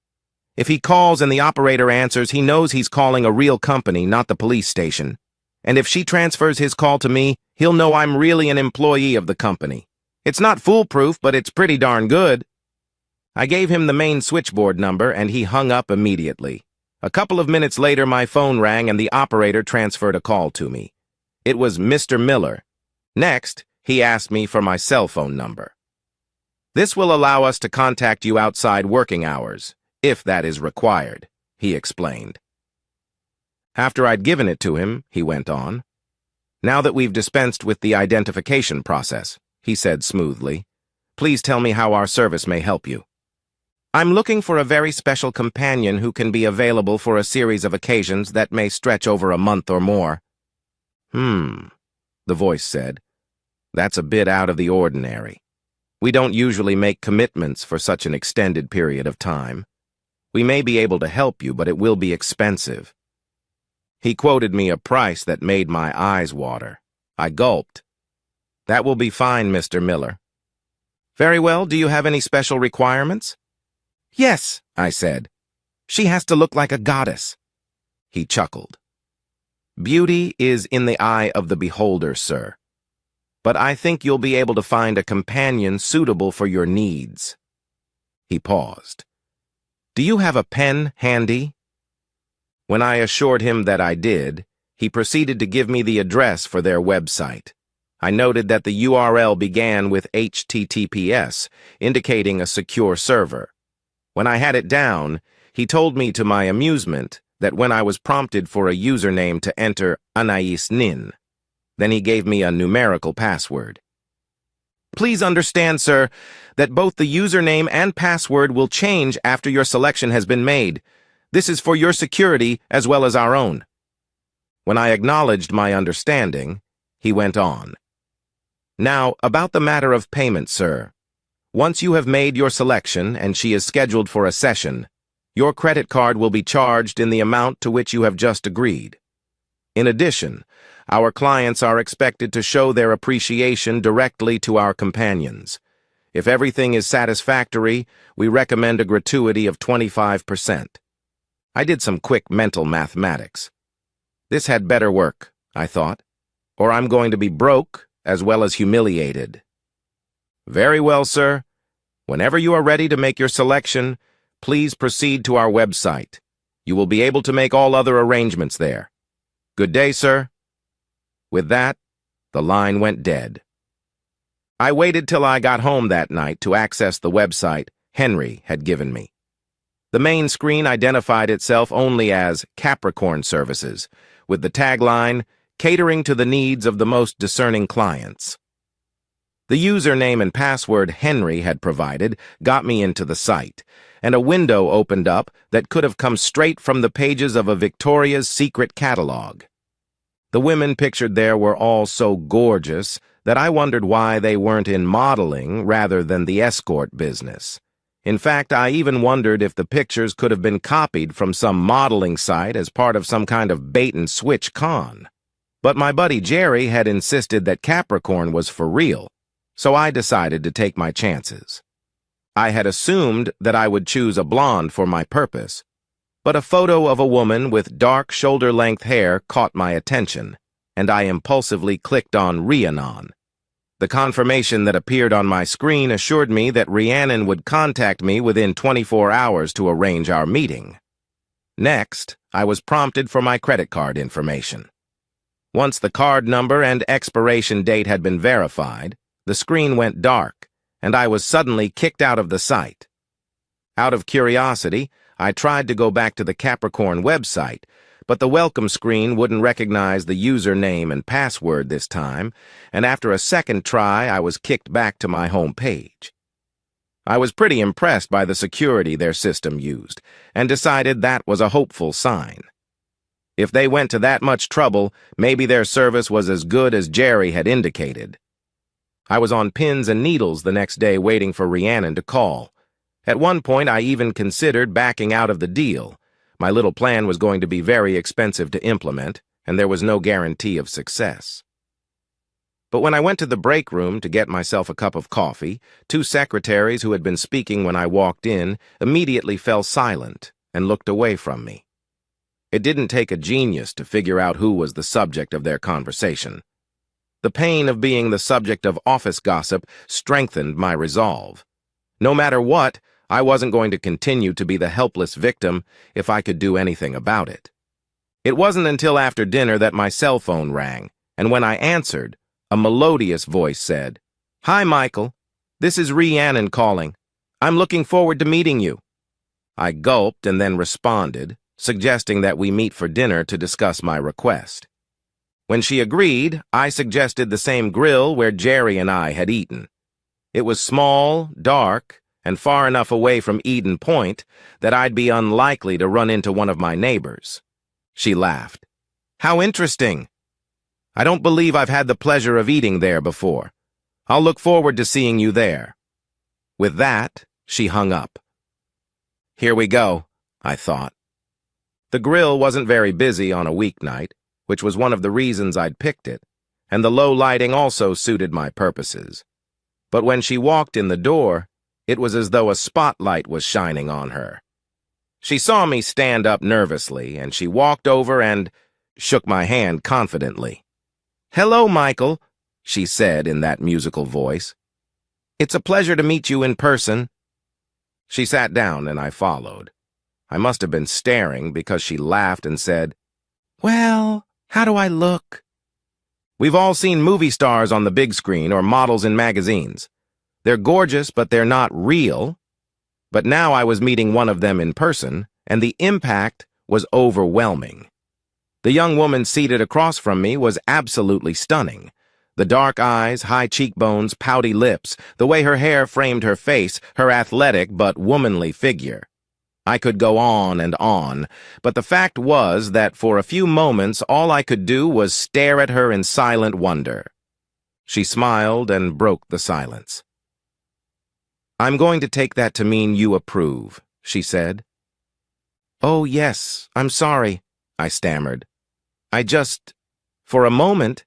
If he calls and the operator answers, he knows he's calling a real company, not the police station. And if she transfers his call to me, he'll know I'm really an employee of the company. It's not foolproof, but it's pretty darn good. I gave him the main switchboard number, and he hung up immediately. A couple of minutes later, my phone rang, and the operator transferred a call to me. It was Mr. Miller. Next, he asked me for my cell phone number. "This will allow us to contact you outside working hours, if that is required," he explained. After I'd given it to him, he went on. "Now that we've dispensed with the identification process," he said smoothly, "please tell me how our service may help you." "I'm looking for a very special companion who can be available for a series of occasions that may stretch over a month or more." The voice said. "That's a bit out of the ordinary. We don't usually make commitments for such an extended period of time. We may be able to help you, but it will be expensive." He quoted me a price that made my eyes water. I gulped. "That will be fine, Mr. Miller." "Very well. Do you have any special requirements?" "Yes," I said. "She has to look like a goddess." He chuckled. "Beauty is in the eye of the beholder, sir. But I think you'll be able to find a companion suitable for your needs." He paused. "Do you have a pen handy?" When I assured him that I did, he proceeded to give me the address for their website. I noted that the URL began with HTTPS, indicating a secure server. When I had it down, he told me to my amusement that when I was prompted for a username to enter Anais Nin, then he gave me a numerical password. "Please understand, sir, that both the username and password will change after your selection has been made. This is for your security as well as our own." When I acknowledged my understanding, he went on. "Now, about the matter of payment, sir. Once you have made your selection and she is scheduled for a session, your credit card will be charged in the amount to which you have just agreed. In addition, our clients are expected to show their appreciation directly to our companions. If everything is satisfactory, we recommend a gratuity of 25%. I did some quick mental mathematics. This had better work, I thought, or I'm going to be broke as well as humiliated. "Very well, sir. Whenever you are ready to make your selection, please proceed to our website. You will be able to make all other arrangements there. Good day, sir." With that, the line went dead. I waited till I got home that night to access the website Henry had given me. The main screen identified itself only as Capricorn Services, with the tagline, "Catering to the needs of the most discerning clients." The username and password Henry had provided got me into the site, and a window opened up that could have come straight from the pages of a Victoria's Secret catalog. The women pictured there were all so gorgeous that I wondered why they weren't in modeling rather than the escort business. In fact, I even wondered if the pictures could have been copied from some modeling site as part of some kind of bait-and-switch con. But my buddy Jerry had insisted that Capricorn was for real, so I decided to take my chances. I had assumed that I would choose a blonde for my purpose, but a photo of a woman with dark shoulder-length hair caught my attention, and I impulsively clicked on Rhiannon. The confirmation that appeared on my screen assured me that Rhiannon would contact me within 24 hours to arrange our meeting. Next, I was prompted for my credit card information. Once the card number and expiration date had been verified, the screen went dark, and I was suddenly kicked out of the site. Out of curiosity, I tried to go back to the Capricorn website, but the welcome screen wouldn't recognize the username and password this time, and after a second try, I was kicked back to my home page. I was pretty impressed by the security their system used, and decided that was a hopeful sign. If they went to that much trouble, maybe their service was as good as Jerry had indicated. I was on pins and needles the next day waiting for Rhiannon to call. At one point, I even considered backing out of the deal. My little plan was going to be very expensive to implement, and there was no guarantee of success. But when I went to the break room to get myself a cup of coffee, two secretaries who had been speaking when I walked in immediately fell silent and looked away from me. It didn't take a genius to figure out who was the subject of their conversation. The pain of being the subject of office gossip strengthened my resolve. No matter what, I wasn't going to continue to be the helpless victim if I could do anything about it. It wasn't until after dinner that my cell phone rang, and when I answered, a melodious voice said, "Hi, Michael. This is Rhiannon calling. I'm looking forward to meeting you." I gulped and then responded, suggesting that we meet for dinner to discuss my request. When she agreed, I suggested the same grill where Jerry and I had eaten. It was small, dark, and far enough away from Eden Point that I'd be unlikely to run into one of my neighbors. She laughed. "How interesting. I don't believe I've had the pleasure of eating there before. I'll look forward to seeing you there." With that, she hung up. Here we go, I thought. The grill wasn't very busy on a weeknight, which was one of the reasons I'd picked it, and the low lighting also suited my purposes. But when she walked in the door, it was as though a spotlight was shining on her. She saw me stand up nervously, and she walked over and shook my hand confidently. "Hello, Michael," she said in that musical voice. "It's a pleasure to meet you in person." She sat down and I followed. I must have been staring because she laughed and said, "Well, how do I look?" We've all seen movie stars on the big screen or models in magazines. They're gorgeous, but they're not real. But now I was meeting one of them in person, and the impact was overwhelming. The young woman seated across from me was absolutely stunning. The dark eyes, high cheekbones, pouty lips, the way her hair framed her face, her athletic but womanly figure. I could go on, but the fact was that for a few moments all I could do was stare at her in silent wonder. She smiled and broke the silence. "I'm going to take that to mean you approve," she said. "Oh, yes, I'm sorry," I stammered. For a moment,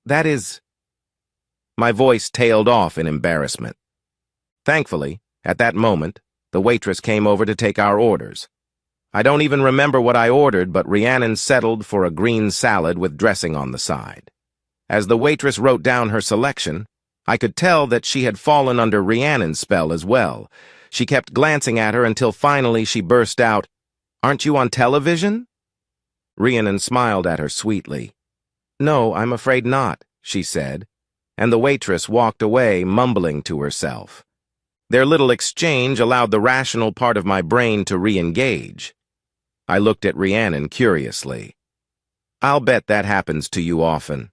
that is..." My voice tailed off in embarrassment. Thankfully, at that moment, the waitress came over to take our orders. I don't even remember what I ordered, but Rhiannon settled for a green salad with dressing on the side. As the waitress wrote down her selection, I could tell that she had fallen under Rhiannon's spell as well. She kept glancing at her until finally she burst out, "Aren't you on television?" Rhiannon smiled at her sweetly. "No, I'm afraid not," she said, and the waitress walked away, mumbling to herself. Their little exchange allowed the rational part of my brain to re-engage. I looked at Rhiannon curiously. "I'll bet that happens to you often."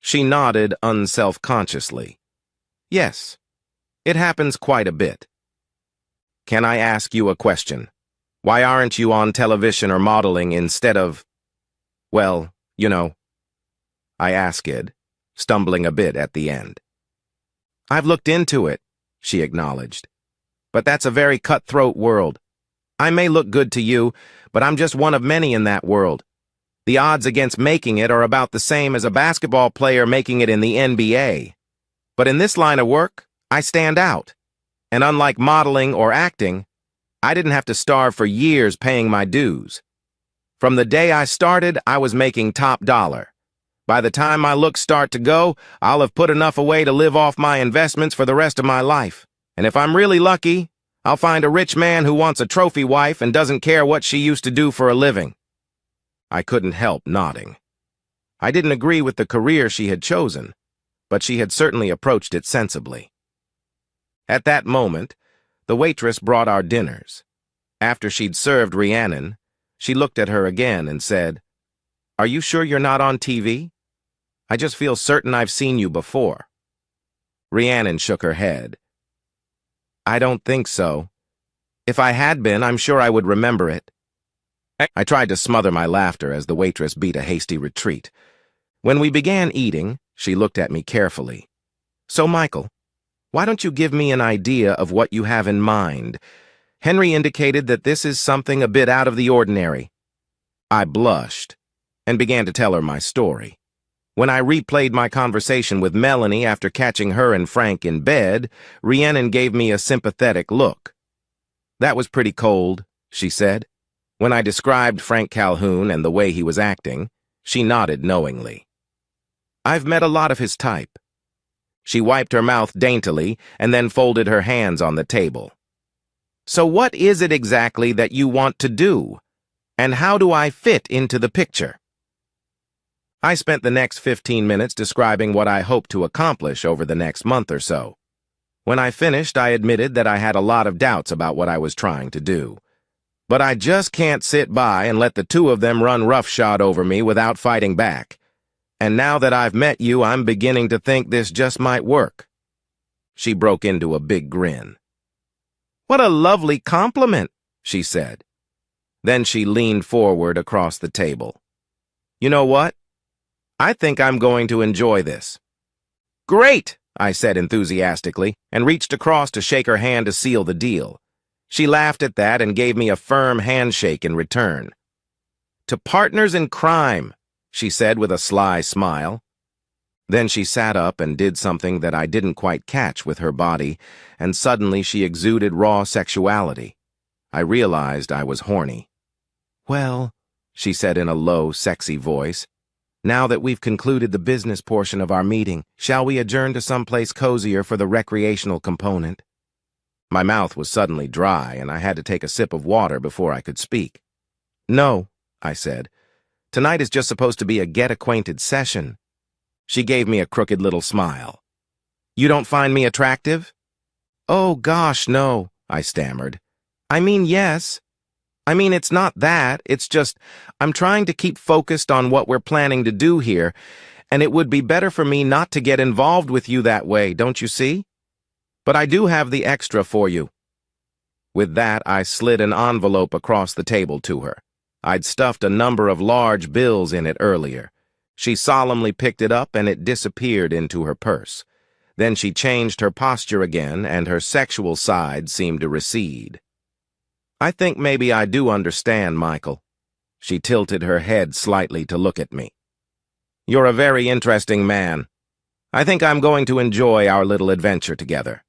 She nodded unself-consciously. "Yes, it happens quite a bit." "Can I ask you a question? Why aren't you on television or modeling instead of, well, you know?" I asked, stumbling a bit at the end. "I've looked into it," she acknowledged. But that's a very cutthroat world. I may look good to you, but I'm just one of many in that world. The odds against making it are about the same as a basketball player making it in the NBA. But in this line of work, I stand out. And unlike modeling or acting, I didn't have to starve for years paying my dues. From the day I started, I was making top dollar. By the time my looks start to go, I'll have put enough away to live off my investments for the rest of my life. And if I'm really lucky, I'll find a rich man who wants a trophy wife and doesn't care what she used to do for a living. I couldn't help nodding. I didn't agree with the career she had chosen, but she had certainly approached it sensibly. At that moment, the waitress brought our dinners. After she'd served Rhiannon, she looked at her again and said, "Are you sure you're not on TV? I just feel certain I've seen you before." Rhiannon shook her head. "I don't think so. If I had been, I'm sure I would remember it." I tried to smother my laughter as the waitress beat a hasty retreat. When we began eating, she looked at me carefully. "So, Michael, why don't you give me an idea of what you have in mind? Henry indicated that this is something a bit out of the ordinary." I blushed and began to tell her my story. When I replayed my conversation with Melanie after catching her and Frank in bed, Rhiannon gave me a sympathetic look. "That was pretty cold," she said. When I described Frank Calhoun and the way he was acting, she nodded knowingly. "I've met a lot of his type." She wiped her mouth daintily and then folded her hands on the table. "So what is it exactly that you want to do? And how do I fit into the picture?" I spent the next 15 minutes describing what I hoped to accomplish over the next month or so. When I finished, I admitted that I had a lot of doubts about what I was trying to do. But I just can't sit by and let the two of them run roughshod over me without fighting back. And now that I've met you, I'm beginning to think this just might work. She broke into a big grin. "What a lovely compliment," she said. Then she leaned forward across the table. "You know what? I think I'm going to enjoy this." "Great," I said enthusiastically, and reached across to shake her hand to seal the deal. She laughed at that and gave me a firm handshake in return. "To partners in crime," she said with a sly smile. Then she sat up and did something that I didn't quite catch with her body, and suddenly she exuded raw sexuality. I realized I was horny. "Well," she said in a low, sexy voice, "now that we've concluded the business portion of our meeting, shall we adjourn to someplace cozier for the recreational component?" My mouth was suddenly dry, and I had to take a sip of water before I could speak. "No," I said. "Tonight is just supposed to be a get-acquainted session." She gave me a crooked little smile. "You don't find me attractive?" "Oh, gosh, no," I stammered. "I mean, yes. I mean, it's not that. It's just, I'm trying to keep focused on what we're planning to do here, and it would be better for me not to get involved with you that way, don't you see? But I do have the extra for you." With that, I slid an envelope across the table to her. I'd stuffed a number of large bills in it earlier. She solemnly picked it up and it disappeared into her purse. Then she changed her posture again and her sexual side seemed to recede. "I think maybe I do understand, Michael." She tilted her head slightly to look at me. "You're a very interesting man. I think I'm going to enjoy our little adventure together."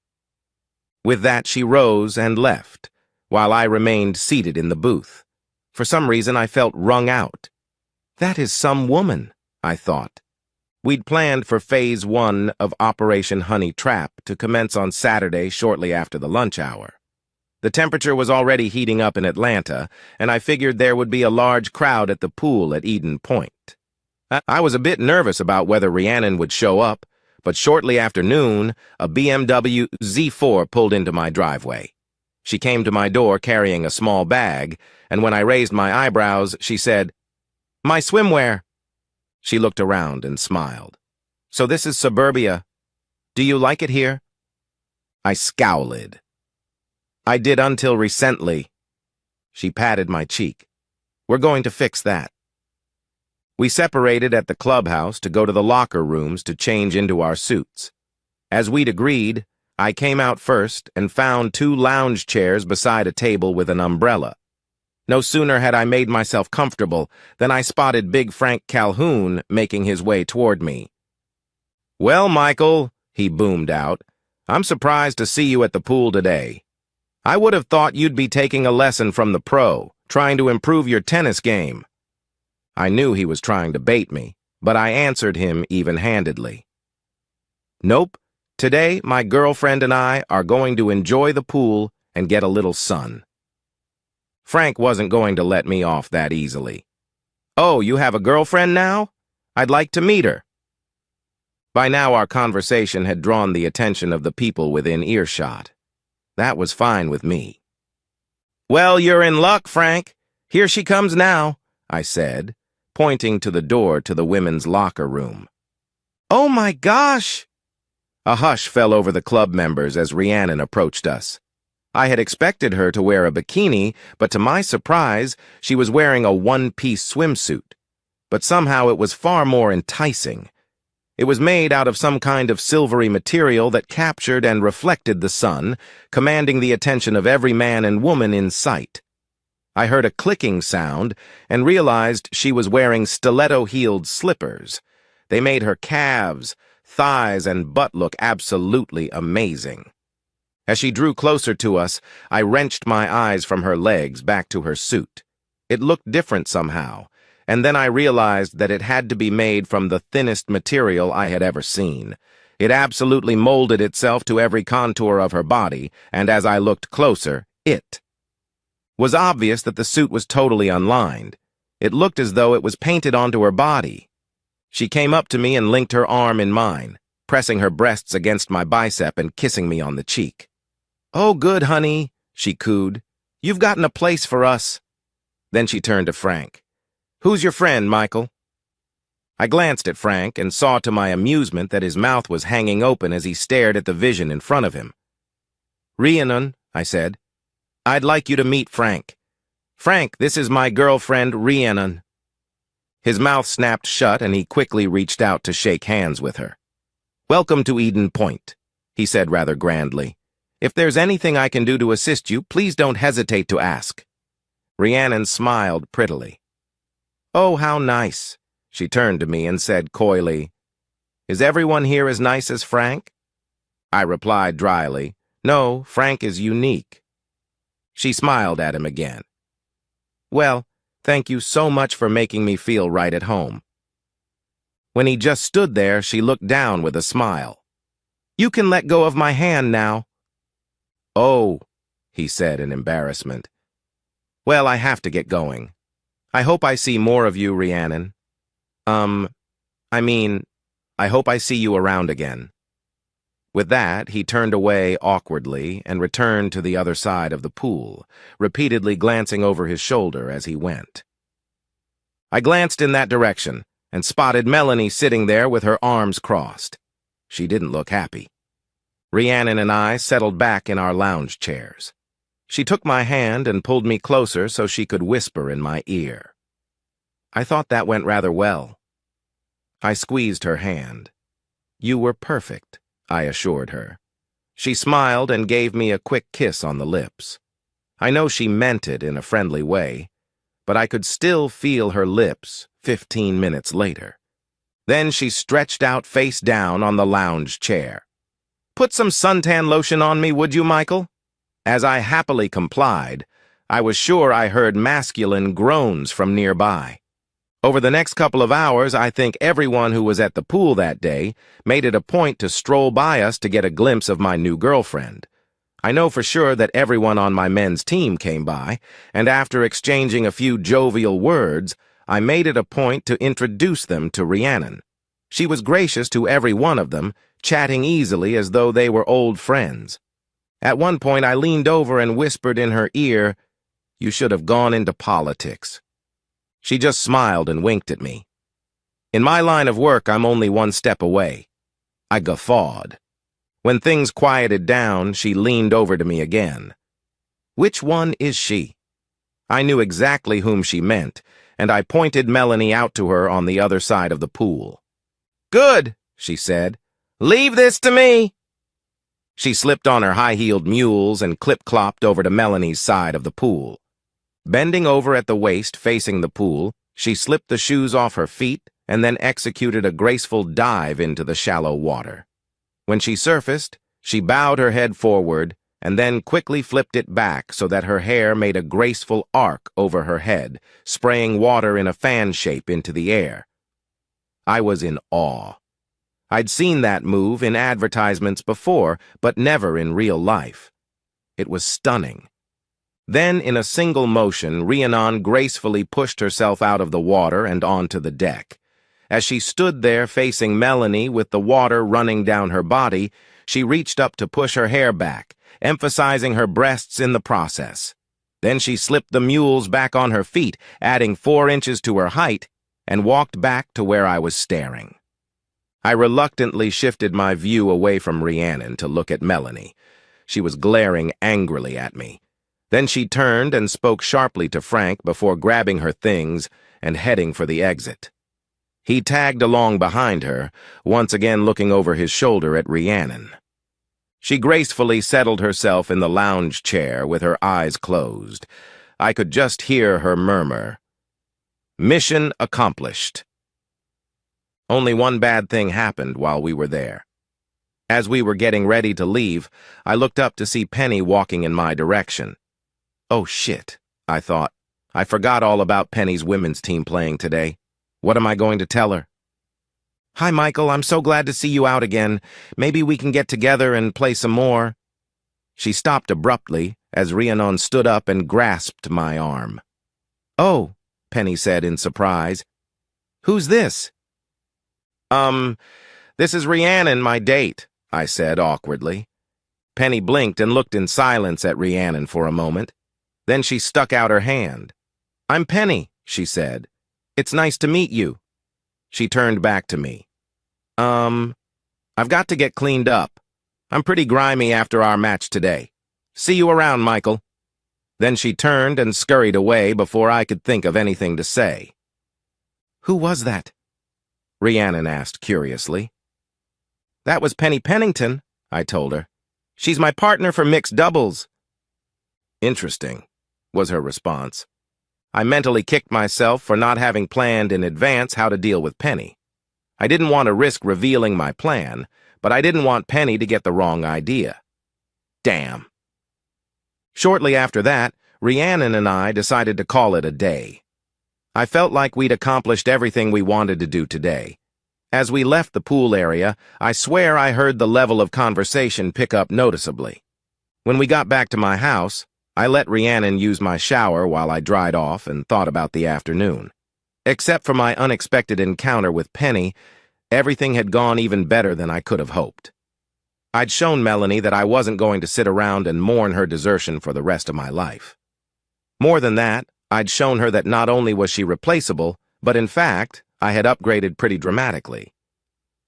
With that, she rose and left, while I remained seated in the booth. For some reason, I felt wrung out. That is some woman, I thought. We'd planned for Phase 1 of Operation Honey Trap to commence on Saturday shortly after the lunch hour. The temperature was already heating up in Atlanta, and I figured there would be a large crowd at the pool at Eden Point. I was a bit nervous about whether Rhiannon would show up, but shortly after noon, a BMW Z4 pulled into my driveway. She came to my door carrying a small bag, and when I raised my eyebrows, she said, "My swimwear." She looked around and smiled. "So this is suburbia. Do you like it here?" I scowled. "I did until recently." She patted my cheek. "We're going to fix that." We separated at the clubhouse to go to the locker rooms to change into our suits. As we'd agreed, I came out first and found 2 lounge chairs beside a table with an umbrella. No sooner had I made myself comfortable than I spotted Big Frank Calhoun making his way toward me. "Well, Michael," he boomed out, "I'm surprised to see you at the pool today. I would have thought you'd be taking a lesson from the pro, trying to improve your tennis game." I knew he was trying to bait me, but I answered him even-handedly. "Nope. Today, my girlfriend and I are going to enjoy the pool and get a little sun." Frank wasn't going to let me off that easily. "Oh, you have a girlfriend now? I'd like to meet her." By now our conversation had drawn the attention of the people within earshot. That was fine with me. "Well, you're in luck, Frank. Here she comes now," I said, pointing to the door to the women's locker room. "Oh my gosh!" A hush fell over the club members as Rhiannon approached us. I had expected her to wear a bikini, but to my surprise, she was wearing a one-piece swimsuit. But somehow it was far more enticing. It was made out of some kind of silvery material that captured and reflected the sun, commanding the attention of every man and woman in sight. I heard a clicking sound and realized she was wearing stiletto-heeled slippers. They made her calves, thighs, and butt look absolutely amazing. As she drew closer to us, I wrenched my eyes from her legs back to her suit. It looked different somehow, and then I realized that it had to be made from the thinnest material I had ever seen. It absolutely molded itself to every contour of her body, and as I looked closer, it was obvious that the suit was totally unlined. It looked as though it was painted onto her body. She came up to me and linked her arm in mine, pressing her breasts against my bicep and kissing me on the cheek. "Oh, good, honey," she cooed. "You've gotten a place for us." Then she turned to Frank. "Who's your friend, Michael?" I glanced at Frank and saw to my amusement that his mouth was hanging open as he stared at the vision in front of him. "Rhiannon," I said. "I'd like you to meet Frank. Frank, this is my girlfriend, Rhiannon." His mouth snapped shut and he quickly reached out to shake hands with her. "Welcome to Eden Point," he said rather grandly. "If there's anything I can do to assist you, please don't hesitate to ask." Rhiannon smiled prettily. "Oh, how nice." She turned to me and said coyly, "Is everyone here as nice as Frank?" I replied dryly, "No, Frank is unique." She smiled at him again. "Well, thank you so much for making me feel right at home." When he just stood there, she looked down with a smile. "You can let go of my hand now." "Oh," he said in embarrassment. "Well, I have to get going. I hope I see more of you, Rhiannon. I hope I see you around again." With that, he turned away awkwardly and returned to the other side of the pool, repeatedly glancing over his shoulder as he went. I glanced in that direction and spotted Melanie sitting there with her arms crossed. She didn't look happy. Rhiannon and I settled back in our lounge chairs. She took my hand and pulled me closer so she could whisper in my ear. "I thought that went rather well." I squeezed her hand. "You were perfect," I assured her. She smiled and gave me a quick kiss on the lips. I know she meant it in a friendly way, but I could still feel her lips 15 minutes later. Then she stretched out face down on the lounge chair. "Put some suntan lotion on me, would you, Michael?" As I happily complied, I was sure I heard masculine groans from nearby. Over the next couple of hours, I think everyone who was at the pool that day made it a point to stroll by us to get a glimpse of my new girlfriend. I know for sure that everyone on my men's team came by, and after exchanging a few jovial words, I made it a point to introduce them to Rhiannon. She was gracious to every one of them, chatting easily as though they were old friends. At one point, I leaned over and whispered in her ear, "You should have gone into politics." She just smiled and winked at me. In my line of work, I'm only one step away. I guffawed. When things quieted down, she leaned over to me again. "Which one is she?" I knew exactly whom she meant, and I pointed Melanie out to her on the other side of the pool. "Good," she said. "Leave this to me." She slipped on her high-heeled mules and clip-clopped over to Melanie's side of the pool. Bending over at the waist facing the pool, she slipped the shoes off her feet and then executed a graceful dive into the shallow water. When she surfaced, she bowed her head forward and then quickly flipped it back so that her hair made a graceful arc over her head, spraying water in a fan shape into the air. I was in awe. I'd seen that move in advertisements before, but never in real life. It was stunning. Then, in a single motion, Rhiannon gracefully pushed herself out of the water and onto the deck. As she stood there facing Melanie with the water running down her body, she reached up to push her hair back, emphasizing her breasts in the process. Then she slipped the mules back on her feet, adding 4 inches to her height, and walked back to where I was staring. I reluctantly shifted my view away from Rhiannon to look at Melanie. She was glaring angrily at me. Then she turned and spoke sharply to Frank before grabbing her things and heading for the exit. He tagged along behind her, once again looking over his shoulder at Rhiannon. She gracefully settled herself in the lounge chair with her eyes closed. I could just hear her murmur, "Mission accomplished." Only one bad thing happened while we were there. As we were getting ready to leave, I looked up to see Penny walking in my direction. Oh shit, I thought. I forgot all about Penny's women's team playing today. What am I going to tell her? "Hi, Michael, I'm so glad to see you out again. Maybe we can get together and play some more." She stopped abruptly as Rhiannon stood up and grasped my arm. "Oh," Penny said in surprise. "Who's this?" This is Rhiannon, my date," I said awkwardly. Penny blinked and looked in silence at Rhiannon for a moment. Then she stuck out her hand. "I'm Penny," she said. "It's nice to meet you." She turned back to me. I've got to get cleaned up. I'm pretty grimy after our match today. See you around, Michael." Then she turned and scurried away before I could think of anything to say. "Who was that?" Rhiannon asked curiously. "That was Penny Pennington," I told her. "She's my partner for mixed doubles." "Interesting," was her response. I mentally kicked myself for not having planned in advance how to deal with Penny. I didn't want to risk revealing my plan, but I didn't want Penny to get the wrong idea. Damn. Shortly after that, Rhiannon and I decided to call it a day. I felt like we'd accomplished everything we wanted to do today. As we left the pool area, I swear I heard the level of conversation pick up noticeably. When we got back to my house, I let Rhiannon use my shower while I dried off and thought about the afternoon. Except for my unexpected encounter with Penny, everything had gone even better than I could have hoped. I'd shown Melanie that I wasn't going to sit around and mourn her desertion for the rest of my life. More than that, I'd shown her that not only was she replaceable, but in fact, I had upgraded pretty dramatically.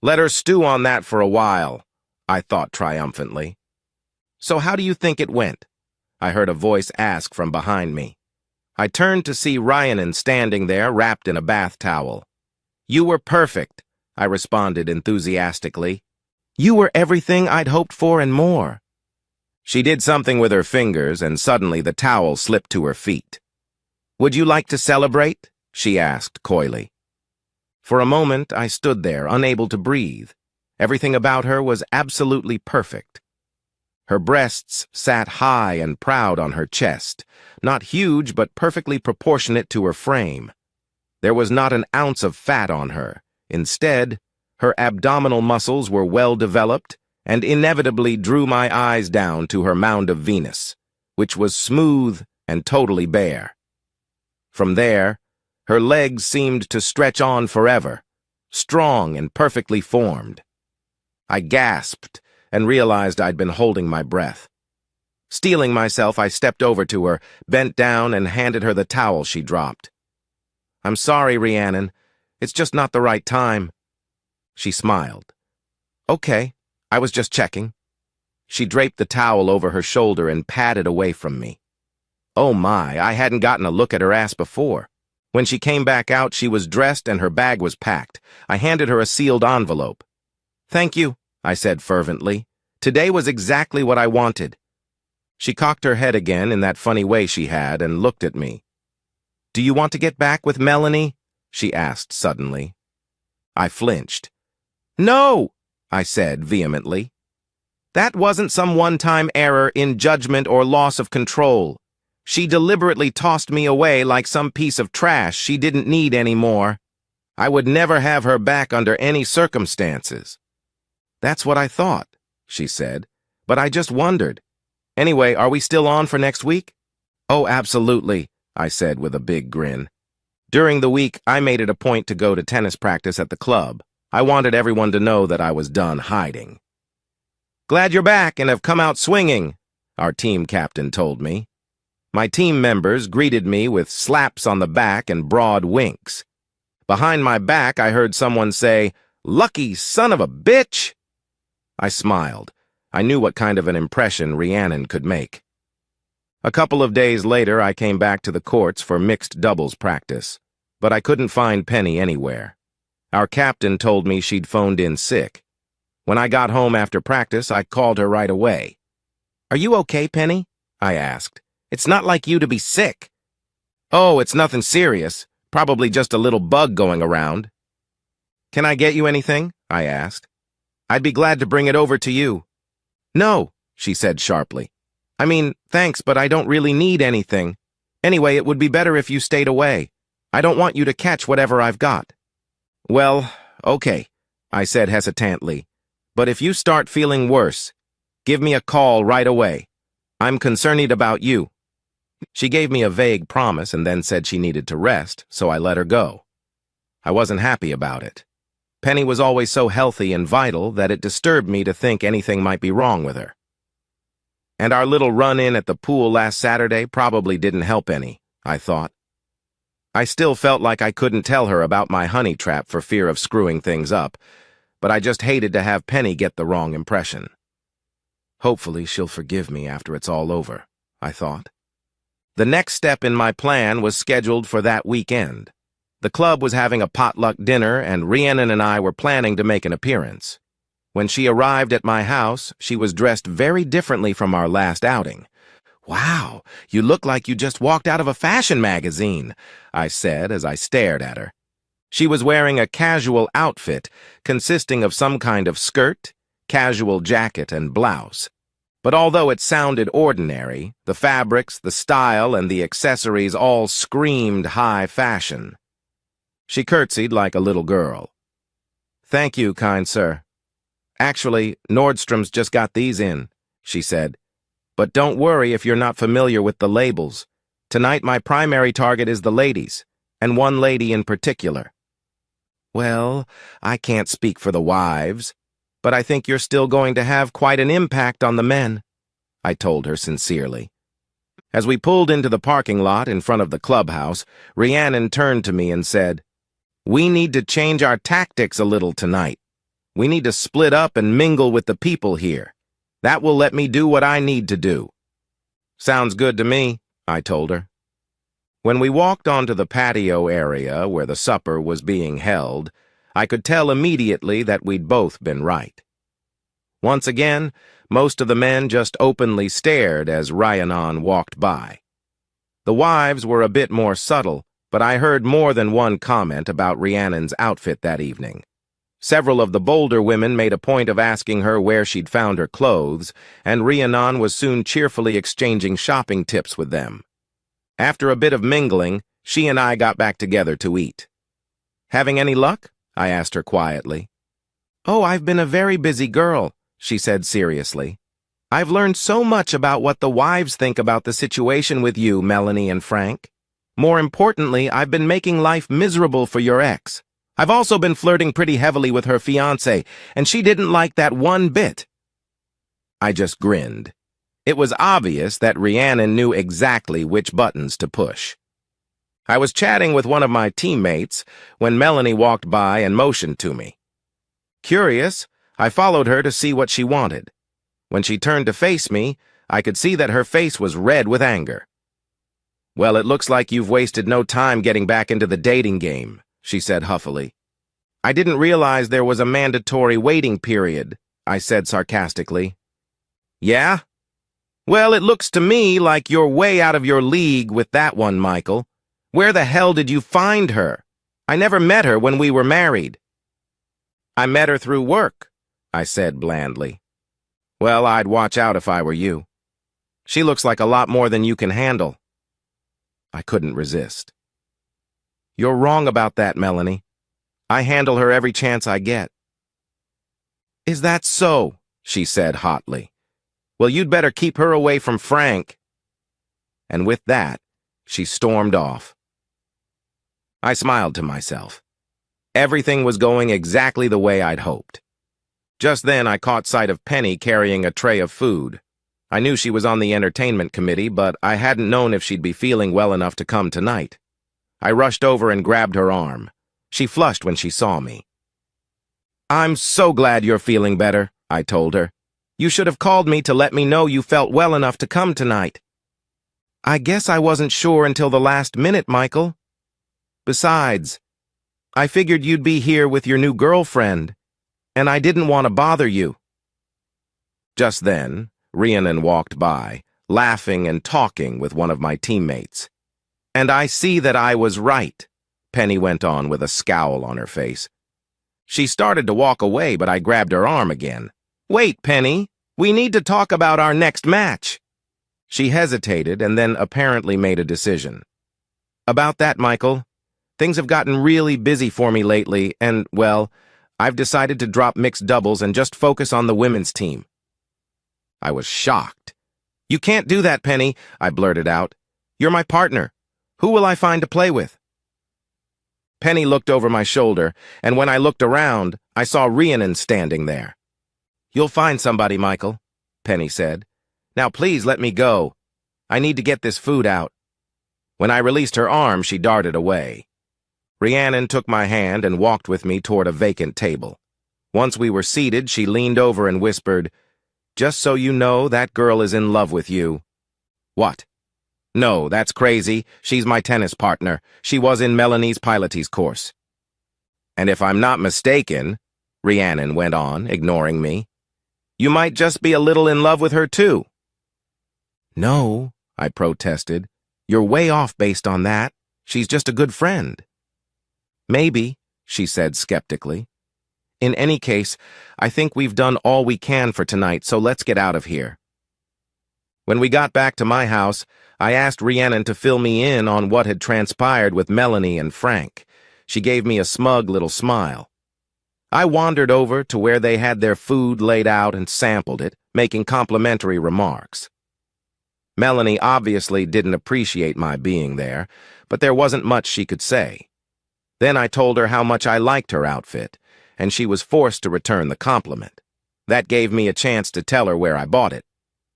Let her stew on that for a while, I thought triumphantly. "So how do you think it went?" I heard a voice ask from behind me. I turned to see Rhiannon standing there wrapped in a bath towel. "You were perfect," I responded enthusiastically. "You were everything I'd hoped for and more." She did something with her fingers, and suddenly the towel slipped to her feet. "Would you like to celebrate?" she asked coyly. For a moment, I stood there, unable to breathe. Everything about her was absolutely perfect. Her breasts sat high and proud on her chest, not huge but perfectly proportionate to her frame. There was not an ounce of fat on her. Instead, her abdominal muscles were well developed and inevitably drew my eyes down to her mound of Venus, which was smooth and totally bare. From there, her legs seemed to stretch on forever, strong and perfectly formed. I gasped and realized I'd been holding my breath. Steeling myself, I stepped over to her, bent down, and handed her the towel she dropped. "I'm sorry, Rhiannon. It's just not the right time." She smiled. "Okay, I was just checking." She draped the towel over her shoulder and padded away from me. Oh my, I hadn't gotten a look at her ass before. When she came back out, she was dressed and her bag was packed. I handed her a sealed envelope. "Thank you," I said fervently. Today was exactly what I wanted. She cocked her head again in that funny way she had and looked at me. "Do you want to get back with Melanie?" she asked suddenly. I flinched. "No!" I said vehemently. "That wasn't some one-time error in judgment or loss of control. She deliberately tossed me away like some piece of trash she didn't need anymore. I would never have her back under any circumstances." "That's what I thought," she said, "but I just wondered. Anyway, are we still on for next week?" "Oh, absolutely," I said with a big grin. During the week, I made it a point to go to tennis practice at the club. I wanted everyone to know that I was done hiding. "Glad you're back and have come out swinging," our team captain told me. My team members greeted me with slaps on the back and broad winks. Behind my back, I heard someone say, "Lucky son of a bitch!" I smiled. I knew what kind of an impression Rhiannon could make. A couple of days later, I came back to the courts for mixed doubles practice, but I couldn't find Penny anywhere. Our captain told me she'd phoned in sick. When I got home after practice, I called her right away. "Are you okay, Penny?" I asked. "It's not like you to be sick." "Oh, it's nothing serious. Probably just a little bug going around." "Can I get you anything?" I asked. "I'd be glad to bring it over to you." "No," she said sharply. "I mean, thanks, but I don't really need anything. Anyway, it would be better if you stayed away. I don't want you to catch whatever I've got." "Well, okay," I said hesitantly. "But if you start feeling worse, give me a call right away. I'm concerned about you." She gave me a vague promise and then said she needed to rest, so I let her go. I wasn't happy about it. Penny was always so healthy and vital that it disturbed me to think anything might be wrong with her. And our little run-in at the pool last Saturday probably didn't help any, I thought. I still felt like I couldn't tell her about my honey trap for fear of screwing things up, but I just hated to have Penny get the wrong impression. Hopefully she'll forgive me after it's all over, I thought. The next step in my plan was scheduled for that weekend. The club was having a potluck dinner, and Rhiannon and I were planning to make an appearance. When she arrived at my house, she was dressed very differently from our last outing. "Wow, you look like you just walked out of a fashion magazine," I said as I stared at her. She was wearing a casual outfit consisting of some kind of skirt, casual jacket, and blouse. But although it sounded ordinary, the fabrics, the style, and the accessories all screamed high fashion. She curtsied like a little girl. "Thank you, kind sir. Actually, Nordstrom's just got these in," she said. "But don't worry if you're not familiar with the labels. Tonight my primary target is the ladies, and one lady in particular." "Well, I can't speak for the wives, but I think you're still going to have quite an impact on the men," I told her sincerely. As we pulled into the parking lot in front of the clubhouse, Rhiannon turned to me and said, "We need to change our tactics a little tonight. We need to split up and mingle with the people here. That will let me do what I need to do." "Sounds good to me," I told her. When we walked onto the patio area where the supper was being held, I could tell immediately that we'd both been right. Once again, most of the men just openly stared as Rhiannon walked by. The wives were a bit more subtle, but I heard more than one comment about Rhiannon's outfit that evening. Several of the bolder women made a point of asking her where she'd found her clothes, and Rhiannon was soon cheerfully exchanging shopping tips with them. After a bit of mingling, she and I got back together to eat. "Having any luck?" I asked her quietly. "Oh, I've been a very busy girl," she said seriously. "I've learned so much about what the wives think about the situation with you, Melanie and Frank. More importantly, I've been making life miserable for your ex. I've also been flirting pretty heavily with her fiancé, and she didn't like that one bit." I just grinned. It was obvious that Rhiannon knew exactly which buttons to push. I was chatting with one of my teammates when Melanie walked by and motioned to me. Curious, I followed her to see what she wanted. When she turned to face me, I could see that her face was red with anger. "Well, it looks like you've wasted no time getting back into the dating game," she said huffily. "I didn't realize there was a mandatory waiting period," I said sarcastically. Yeah? Well, it looks to me like you're way out of your league with that one, Michael. Where the hell did you find her? I never met her when we were married. I met her through work, I said blandly. Well, I'd watch out if I were you. She looks like a lot more than you can handle. I couldn't resist. You're wrong about that, Melanie. I handle her every chance I get. Is that so? She said hotly. Well, you'd better keep her away from Frank. And with that, she stormed off. I smiled to myself. Everything was going exactly the way I'd hoped. Just then, I caught sight of Penny carrying a tray of food. I knew she was on the entertainment committee, but I hadn't known if she'd be feeling well enough to come tonight. I rushed over and grabbed her arm. She flushed when she saw me. I'm so glad you're feeling better, I told her. You should have called me to let me know you felt well enough to come tonight. I guess I wasn't sure until the last minute, Michael. Besides, I figured you'd be here with your new girlfriend, and I didn't want to bother you. Just then, Rhiannon walked by, laughing and talking with one of my teammates. And I see that I was right, Penny went on with a scowl on her face. She started to walk away, but I grabbed her arm again. Wait, Penny, we need to talk about our next match. She hesitated and then apparently made a decision. About that, Michael, things have gotten really busy for me lately, and, well, I've decided to drop mixed doubles and just focus on the women's team. I was shocked. You can't do that, Penny, I blurted out. You're my partner. Who will I find to play with? Penny looked over my shoulder, and when I looked around, I saw Rhiannon standing there. You'll find somebody, Michael, Penny said. Now please let me go. I need to get this food out. When I released her arm, she darted away. Rhiannon took my hand and walked with me toward a vacant table. Once we were seated, she leaned over and whispered, Just so you know, that girl is in love with you. What? No, that's crazy. She's my tennis partner. She was in Melanie's Pilates course. And if I'm not mistaken, Rhiannon went on, ignoring me, you might just be a little in love with her too. No, I protested. You're way off based on that. She's just a good friend. Maybe, she said skeptically. In any case, I think we've done all we can for tonight, so let's get out of here. When we got back to my house, I asked Rhiannon to fill me in on what had transpired with Melanie and Frank. She gave me a smug little smile. I wandered over to where they had their food laid out and sampled it, making complimentary remarks. Melanie obviously didn't appreciate my being there, but there wasn't much she could say. Then I told her how much I liked her outfit, and she was forced to return the compliment. That gave me a chance to tell her where I bought it.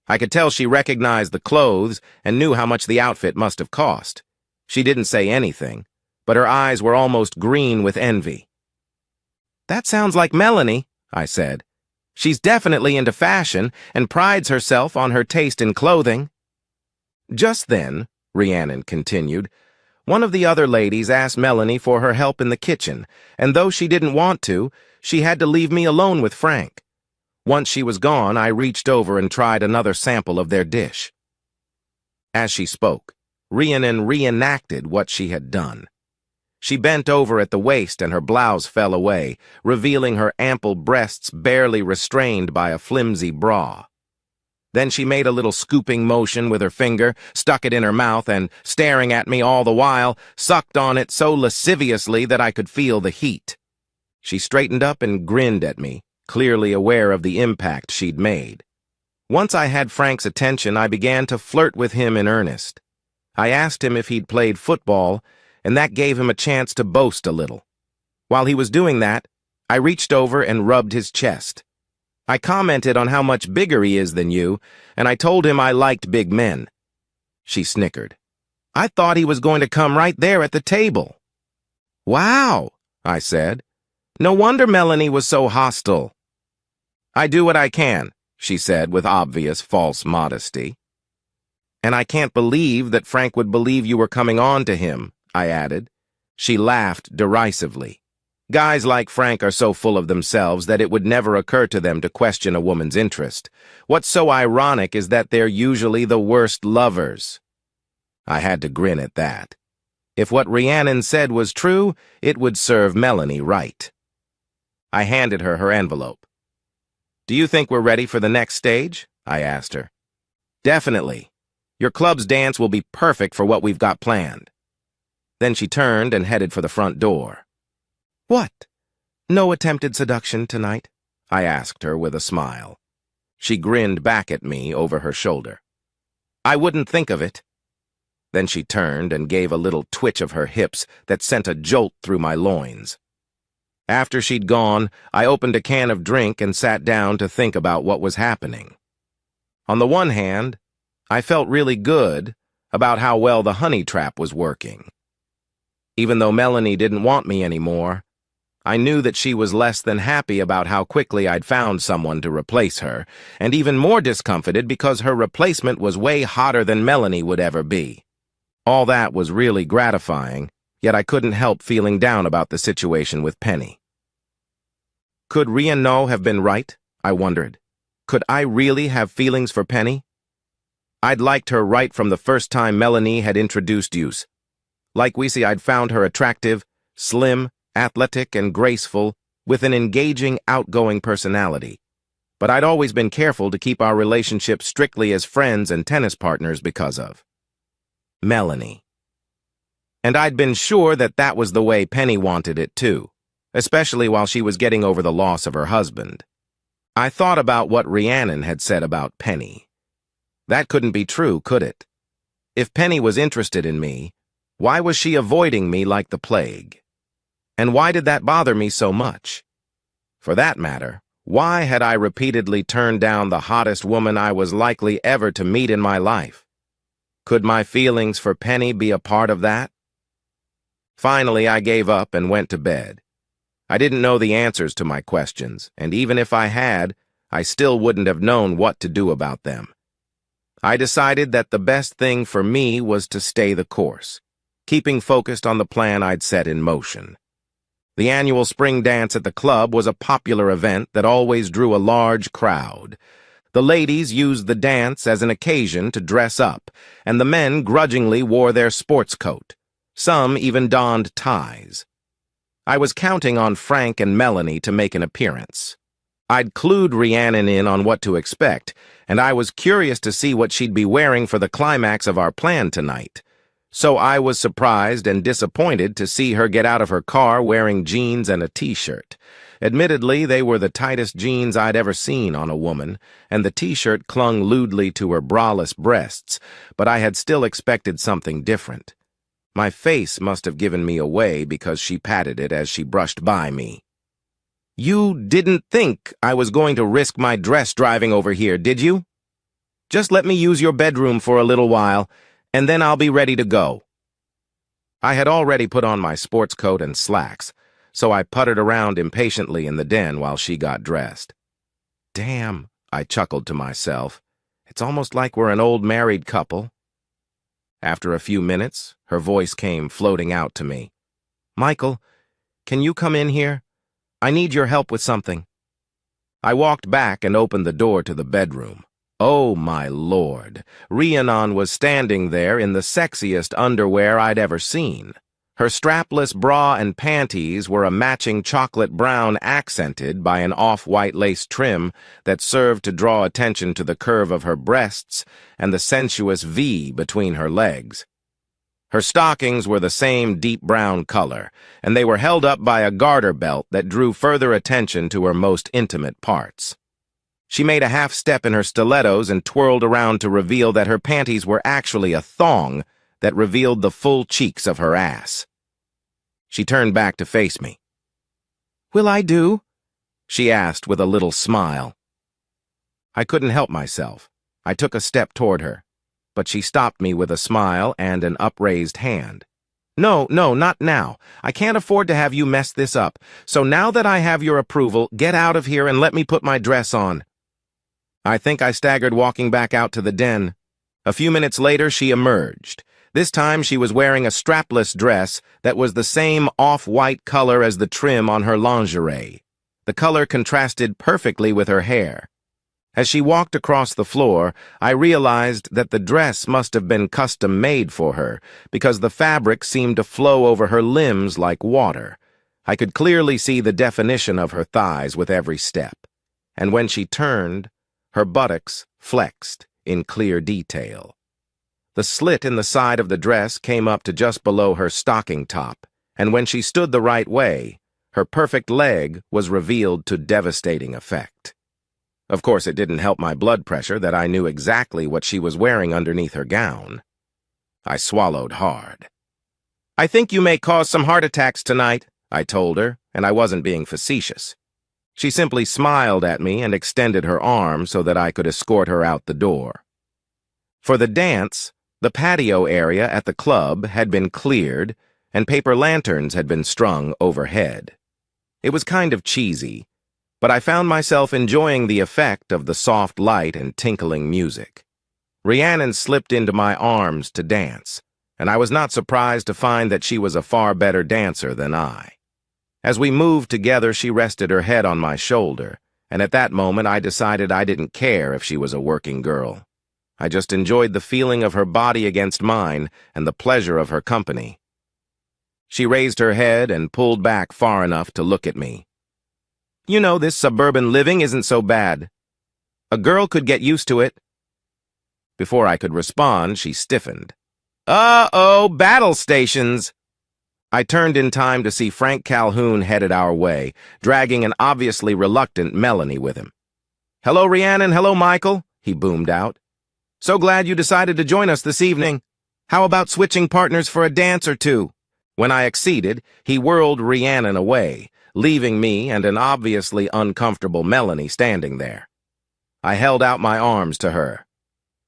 I could tell she recognized the clothes and knew how much the outfit must have cost. She didn't say anything, but her eyes were almost green with envy. That sounds like Melanie, I said. She's definitely into fashion and prides herself on her taste in clothing. Just then, Rhiannon continued, one of the other ladies asked Melanie for her help in the kitchen, and though she didn't want to, she had to leave me alone with Frank. Once she was gone, I reached over and tried another sample of their dish. As she spoke, Rhiannon reenacted what she had done. She bent over at the waist and her blouse fell away, revealing her ample breasts barely restrained by a flimsy bra. Then she made a little scooping motion with her finger, stuck it in her mouth, and, staring at me all the while, sucked on it so lasciviously that I could feel the heat. She straightened up and grinned at me, clearly aware of the impact she'd made. Once I had Frank's attention, I began to flirt with him in earnest. I asked him if he'd played football, and that gave him a chance to boast a little. While he was doing that, I reached over and rubbed his chest. I commented on how much bigger he is than you, and I told him I liked big men. She snickered. I thought he was going to come right there at the table. Wow, I said. No wonder Melanie was so hostile. I do what I can, she said with obvious false modesty. And I can't believe that Frank would believe you were coming on to him, I added. She laughed derisively. Guys like Frank are so full of themselves that it would never occur to them to question a woman's interest. What's so ironic is that they're usually the worst lovers. I had to grin at that. If what Rhiannon said was true, it would serve Melanie right. I handed her her envelope. "Do you think we're ready for the next stage?" I asked her. "Definitely. Your club's dance will be perfect for what we've got planned." Then she turned and headed for the front door. "What? No attempted seduction tonight?" I asked her with a smile. She grinned back at me over her shoulder. "I wouldn't think of it." Then she turned and gave a little twitch of her hips that sent a jolt through my loins. After she'd gone, I opened a can of drink and sat down to think about what was happening. On the one hand, I felt really good about how well the honey trap was working. Even though Melanie didn't want me anymore, I knew that she was less than happy about how quickly I'd found someone to replace her, and even more discomfited because her replacement was way hotter than Melanie would ever be. All that was really gratifying, yet I couldn't help feeling down about the situation with Penny. Could Rhiannon have been right? I wondered. Could I really have feelings for Penny? I'd liked her right from the first time Melanie had introduced us. Like we see, I'd found her attractive, slim, athletic, and graceful, with an engaging, outgoing personality. But I'd always been careful to keep our relationship strictly as friends and tennis partners because of Melanie. And I'd been sure that that was the way Penny wanted it too, especially while she was getting over the loss of her husband. I thought about what Rhiannon had said about Penny. That couldn't be true, could it? If Penny was interested in me, why was she avoiding me like the plague? And why did that bother me so much? For that matter, why had I repeatedly turned down the hottest woman I was likely ever to meet in my life? Could my feelings for Penny be a part of that? Finally, I gave up and went to bed. I didn't know the answers to my questions, and even if I had, I still wouldn't have known what to do about them. I decided that the best thing for me was to stay the course, keeping focused on the plan I'd set in motion. The annual spring dance at the club was a popular event that always drew a large crowd. The ladies used the dance as an occasion to dress up, and the men grudgingly wore their sports coat. Some even donned ties. I was counting on Frank and Melanie to make an appearance. I'd clued Rhiannon in on what to expect, and I was curious to see what she'd be wearing for the climax of our plan tonight. So I was surprised and disappointed to see her get out of her car wearing jeans and a t-shirt. Admittedly, they were the tightest jeans I'd ever seen on a woman, and the t-shirt clung lewdly to her braless breasts, but I had still expected something different. My face must have given me away because she patted it as she brushed by me. "You didn't think I was going to risk my dress driving over here, did you? Just let me use your bedroom for a little while, and then I'll be ready to go." I had already put on my sports coat and slacks, so I puttered around impatiently in the den while she got dressed. "Damn," I chuckled to myself. "It's almost like we're an old married couple." After a few minutes, her voice came floating out to me. "Michael, can you come in here? I need your help with something." I walked back and opened the door to the bedroom. Oh, my Lord. Rhiannon was standing there in the sexiest underwear I'd ever seen. Her strapless bra and panties were a matching chocolate brown accented by an off-white lace trim that served to draw attention to the curve of her breasts and the sensuous V between her legs. Her stockings were the same deep brown color, and they were held up by a garter belt that drew further attention to her most intimate parts. She made a half step in her stilettos and twirled around to reveal that her panties were actually a thong that revealed the full cheeks of her ass. She turned back to face me. "Will I do?" she asked with a little smile. I couldn't help myself. I took a step toward her, but she stopped me with a smile and an upraised hand. No, not now. I can't afford to have you mess this up. So now that I have your approval, get out of here and let me put my dress on." I think I staggered walking back out to the den. A few minutes later, she emerged. This time she was wearing a strapless dress that was the same off-white color as the trim on her lingerie. The color contrasted perfectly with her hair. As she walked across the floor, I realized that the dress must have been custom-made for her, because the fabric seemed to flow over her limbs like water. I could clearly see the definition of her thighs with every step, and when she turned, her buttocks flexed in clear detail. The slit in the side of the dress came up to just below her stocking top, and when she stood the right way, her perfect leg was revealed to devastating effect. Of course, it didn't help my blood pressure that I knew exactly what she was wearing underneath her gown. I swallowed hard. "I think you may cause some heart attacks tonight," I told her, and I wasn't being facetious. She simply smiled at me and extended her arm so that I could escort her out the door. For the dance, the patio area at the club had been cleared, and paper lanterns had been strung overhead. It was kind of cheesy, but I found myself enjoying the effect of the soft light and tinkling music. Rhiannon slipped into my arms to dance, and I was not surprised to find that she was a far better dancer than I. As we moved together, she rested her head on my shoulder, and at that moment I decided I didn't care if she was a working girl. I just enjoyed the feeling of her body against mine and the pleasure of her company. She raised her head and pulled back far enough to look at me. "You know, this suburban living isn't so bad. A girl could get used to it." Before I could respond, she stiffened. "Uh-oh, battle stations!" I turned in time to see Frank Calhoun headed our way, dragging an obviously reluctant Melanie with him. "Hello, Rhiannon. Hello, Michael," he boomed out. "So glad you decided to join us this evening. How about switching partners for a dance or two?" When I acceded, he whirled Rhiannon away, leaving me and an obviously uncomfortable Melanie standing there. I held out my arms to her.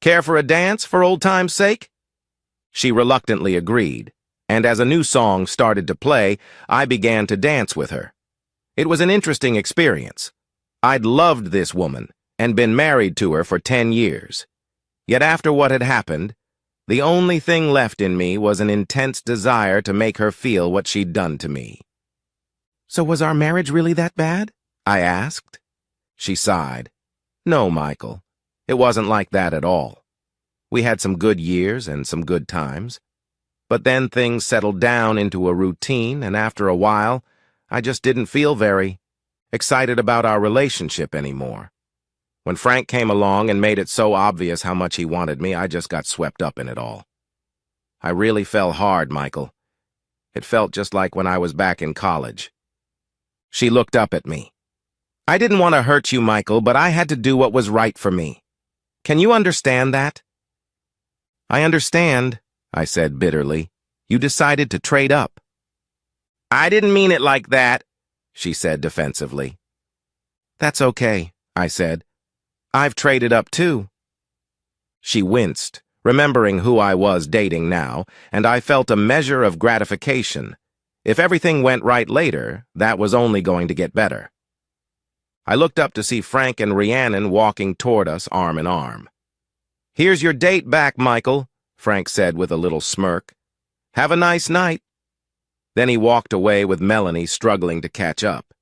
"Care for a dance, for old time's sake?" She reluctantly agreed, and as a new song started to play, I began to dance with her. It was an interesting experience. I'd loved this woman and been married to her for 10 years. Yet after what had happened, the only thing left in me was an intense desire to make her feel what she'd done to me. "So was our marriage really that bad?" I asked. She sighed. "No, Michael. It wasn't like that at all. We had some good years and some good times. But then things settled down into a routine, and after a while, I just didn't feel very excited about our relationship anymore. When Frank came along and made it so obvious how much he wanted me, I just got swept up in it all. I really fell hard, Michael. It felt just like when I was back in college." She looked up at me. "I didn't want to hurt you, Michael, but I had to do what was right for me. Can you understand that?" "I understand," I said bitterly. "You decided to trade up." "I didn't mean it like that," she said defensively. "That's okay," I said. "I've traded up too." She winced, remembering who I was dating now, and I felt a measure of gratification. If everything went right later, that was only going to get better. I looked up to see Frank and Rhiannon walking toward us arm in arm. "Here's your date back, Michael," Frank said with a little smirk. "Have a nice night." Then he walked away with Melanie struggling to catch up.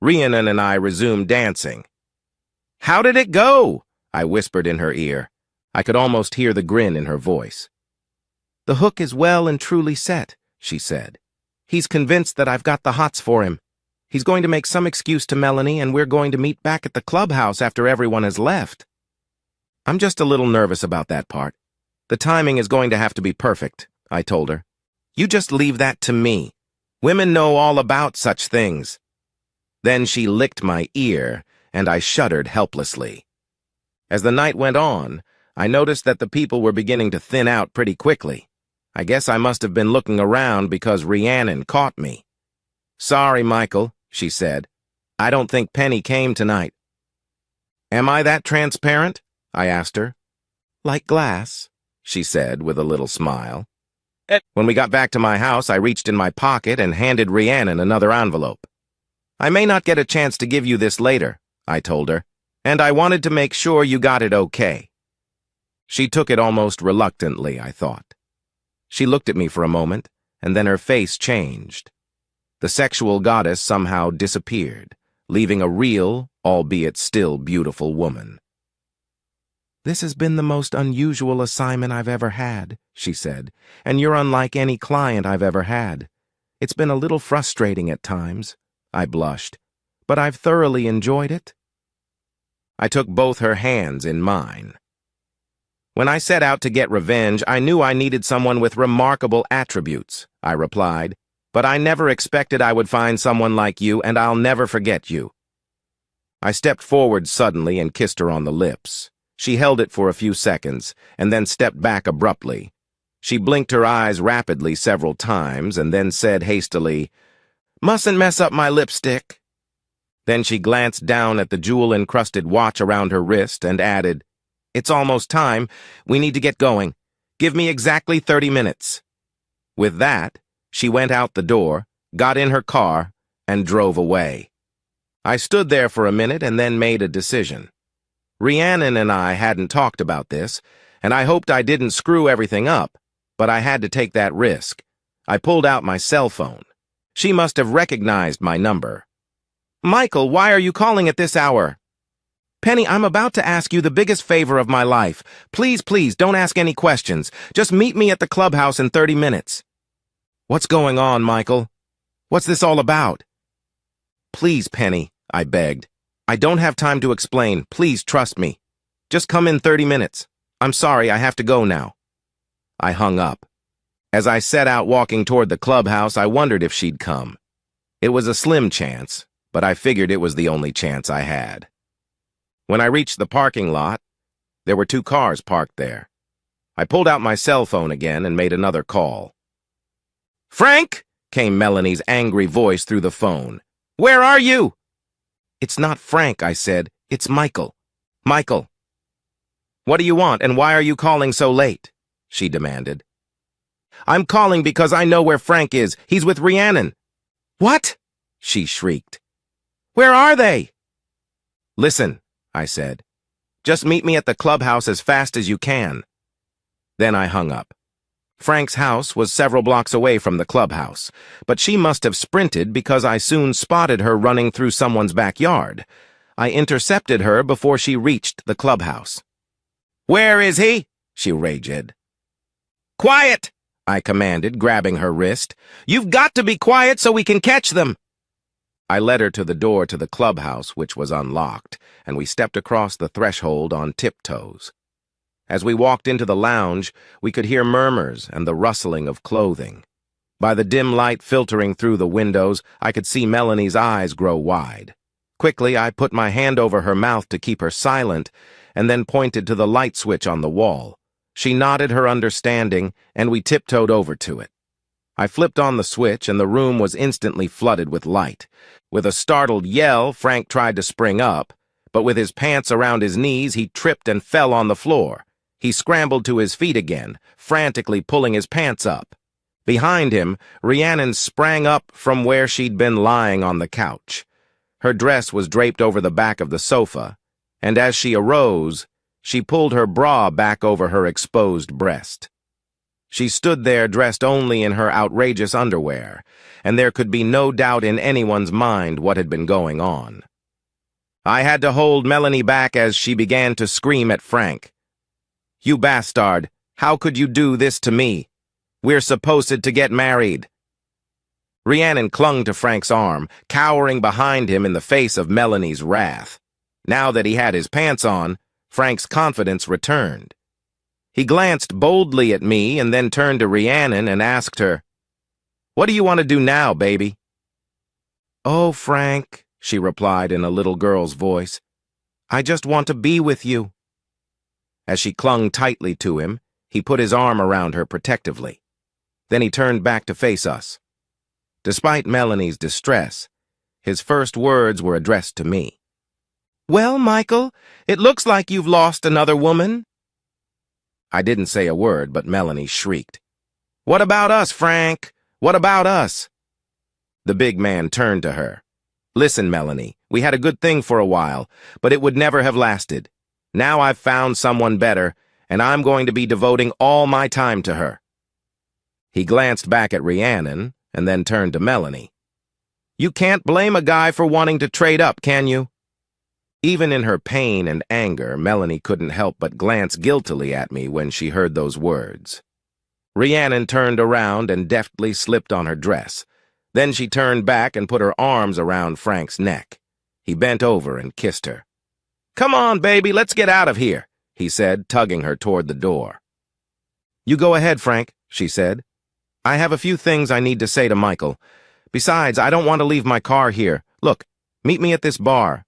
Rhiannon and I resumed dancing. "How did it go?" I whispered in her ear. I could almost hear the grin in her voice. "The hook is well and truly set," she said. "He's convinced that I've got the hots for him. He's going to make some excuse to Melanie, and we're going to meet back at the clubhouse after everyone has left." "I'm just a little nervous about that part. The timing is going to have to be perfect," I told her. "You just leave that to me. Women know all about such things." Then she licked my ear, and I shuddered helplessly. As the night went on, I noticed that the people were beginning to thin out pretty quickly. I guess I must have been looking around because Rhiannon caught me. "Sorry, Michael," she said. "I don't think Penny came tonight." "Am I that transparent?" I asked her. "Like glass," she said with a little smile. When we got back to my house, I reached in my pocket and handed Rhiannon another envelope. "I may not get a chance to give you this later," I told her, "and I wanted to make sure you got it okay." She took it almost reluctantly, I thought. She looked at me for a moment, and then her face changed. The sexual goddess somehow disappeared, leaving a real, albeit still beautiful woman. "This has been the most unusual assignment I've ever had," she said, "and you're unlike any client I've ever had. It's been a little frustrating at times." I blushed, "but I've thoroughly enjoyed it." I took both her hands in mine. "When I set out to get revenge, I knew I needed someone with remarkable attributes," I replied, "but I never expected I would find someone like you, and I'll never forget you." I stepped forward suddenly and kissed her on the lips. She held it for a few seconds, and then stepped back abruptly. She blinked her eyes rapidly several times, and then said hastily, "Mustn't mess up my lipstick." Then she glanced down at the jewel-encrusted watch around her wrist and added, "It's almost time. We need to get going. Give me exactly 30 minutes. With that, she went out the door, got in her car, and drove away. I stood there for a minute and then made a decision. Rhiannon and I hadn't talked about this, and I hoped I didn't screw everything up, but I had to take that risk. I pulled out my cell phone. She must have recognized my number. "Michael, why are you calling at this hour?" "Penny, I'm about to ask you the biggest favor of my life. Please, please, don't ask any questions. Just meet me at the clubhouse in 30 minutes. "What's going on, Michael? What's this all about?" "Please, Penny," I begged. "I don't have time to explain. Please trust me. Just come in 30 minutes. I'm sorry, I have to go now." I hung up. As I set out walking toward the clubhouse, I wondered if she'd come. It was a slim chance, but I figured it was the only chance I had. When I reached the parking lot, there were 2 cars parked there. I pulled out my cell phone again and made another call. "Frank!" came Melanie's angry voice through the phone. "Where are you?" "It's not Frank," I said. "It's Michael. Michael." "What do you want, and why are you calling so late?" she demanded. "I'm calling because I know where Frank is. He's with Rhiannon." "What?" she shrieked. "Where are they?" "Listen," I said. "Just meet me at the clubhouse as fast as you can." Then I hung up. Frank's house was several blocks away from the clubhouse, but she must have sprinted because I soon spotted her running through someone's backyard. I intercepted her before she reached the clubhouse. "Where is he?" she raged. "Quiet!" I commanded, grabbing her wrist. "You've got to be quiet so we can catch them." I led her to the door to the clubhouse, which was unlocked, and we stepped across the threshold on tiptoes. As we walked into the lounge, we could hear murmurs and the rustling of clothing. By the dim light filtering through the windows, I could see Melanie's eyes grow wide. Quickly, I put my hand over her mouth to keep her silent, and then pointed to the light switch on the wall. She nodded her understanding, and we tiptoed over to it. I flipped on the switch, and the room was instantly flooded with light. With a startled yell, Frank tried to spring up, but with his pants around his knees, he tripped and fell on the floor. He scrambled to his feet again, frantically pulling his pants up. Behind him, Rhiannon sprang up from where she'd been lying on the couch. Her dress was draped over the back of the sofa, and as she arose, she pulled her bra back over her exposed breast. She stood there dressed only in her outrageous underwear, and there could be no doubt in anyone's mind what had been going on. I had to hold Melanie back as she began to scream at Frank. "You bastard! How could you do this to me? We're supposed to get married." Rhiannon clung to Frank's arm, cowering behind him in the face of Melanie's wrath. Now that he had his pants on, Frank's confidence returned. He glanced boldly at me and then turned to Rhiannon and asked her, "What do you want to do now, baby?" "Oh, Frank," she replied in a little girl's voice, "I just want to be with you." As she clung tightly to him, he put his arm around her protectively. Then he turned back to face us. Despite Melanie's distress, his first words were addressed to me. "Well, Michael, it looks like you've lost another woman." I didn't say a word, but Melanie shrieked. "What about us, Frank? What about us?" The big man turned to her. "Listen, Melanie, we had a good thing for a while, but it would never have lasted. Now I've found someone better, and I'm going to be devoting all my time to her." He glanced back at Rhiannon and then turned to Melanie. You can't blame a guy for wanting to trade up, can you? Even in her pain and anger, Melanie couldn't help but glance guiltily at me when she heard those words. Rhiannon turned around and deftly slipped on her dress. Then she turned back and put her arms around Frank's neck. He bent over and kissed her. Come on, baby, let's get out of here, he said, tugging her toward the door. You go ahead, Frank, she said. I have a few things I need to say to Michael. Besides, I don't want to leave my car here. Look, meet me at this bar.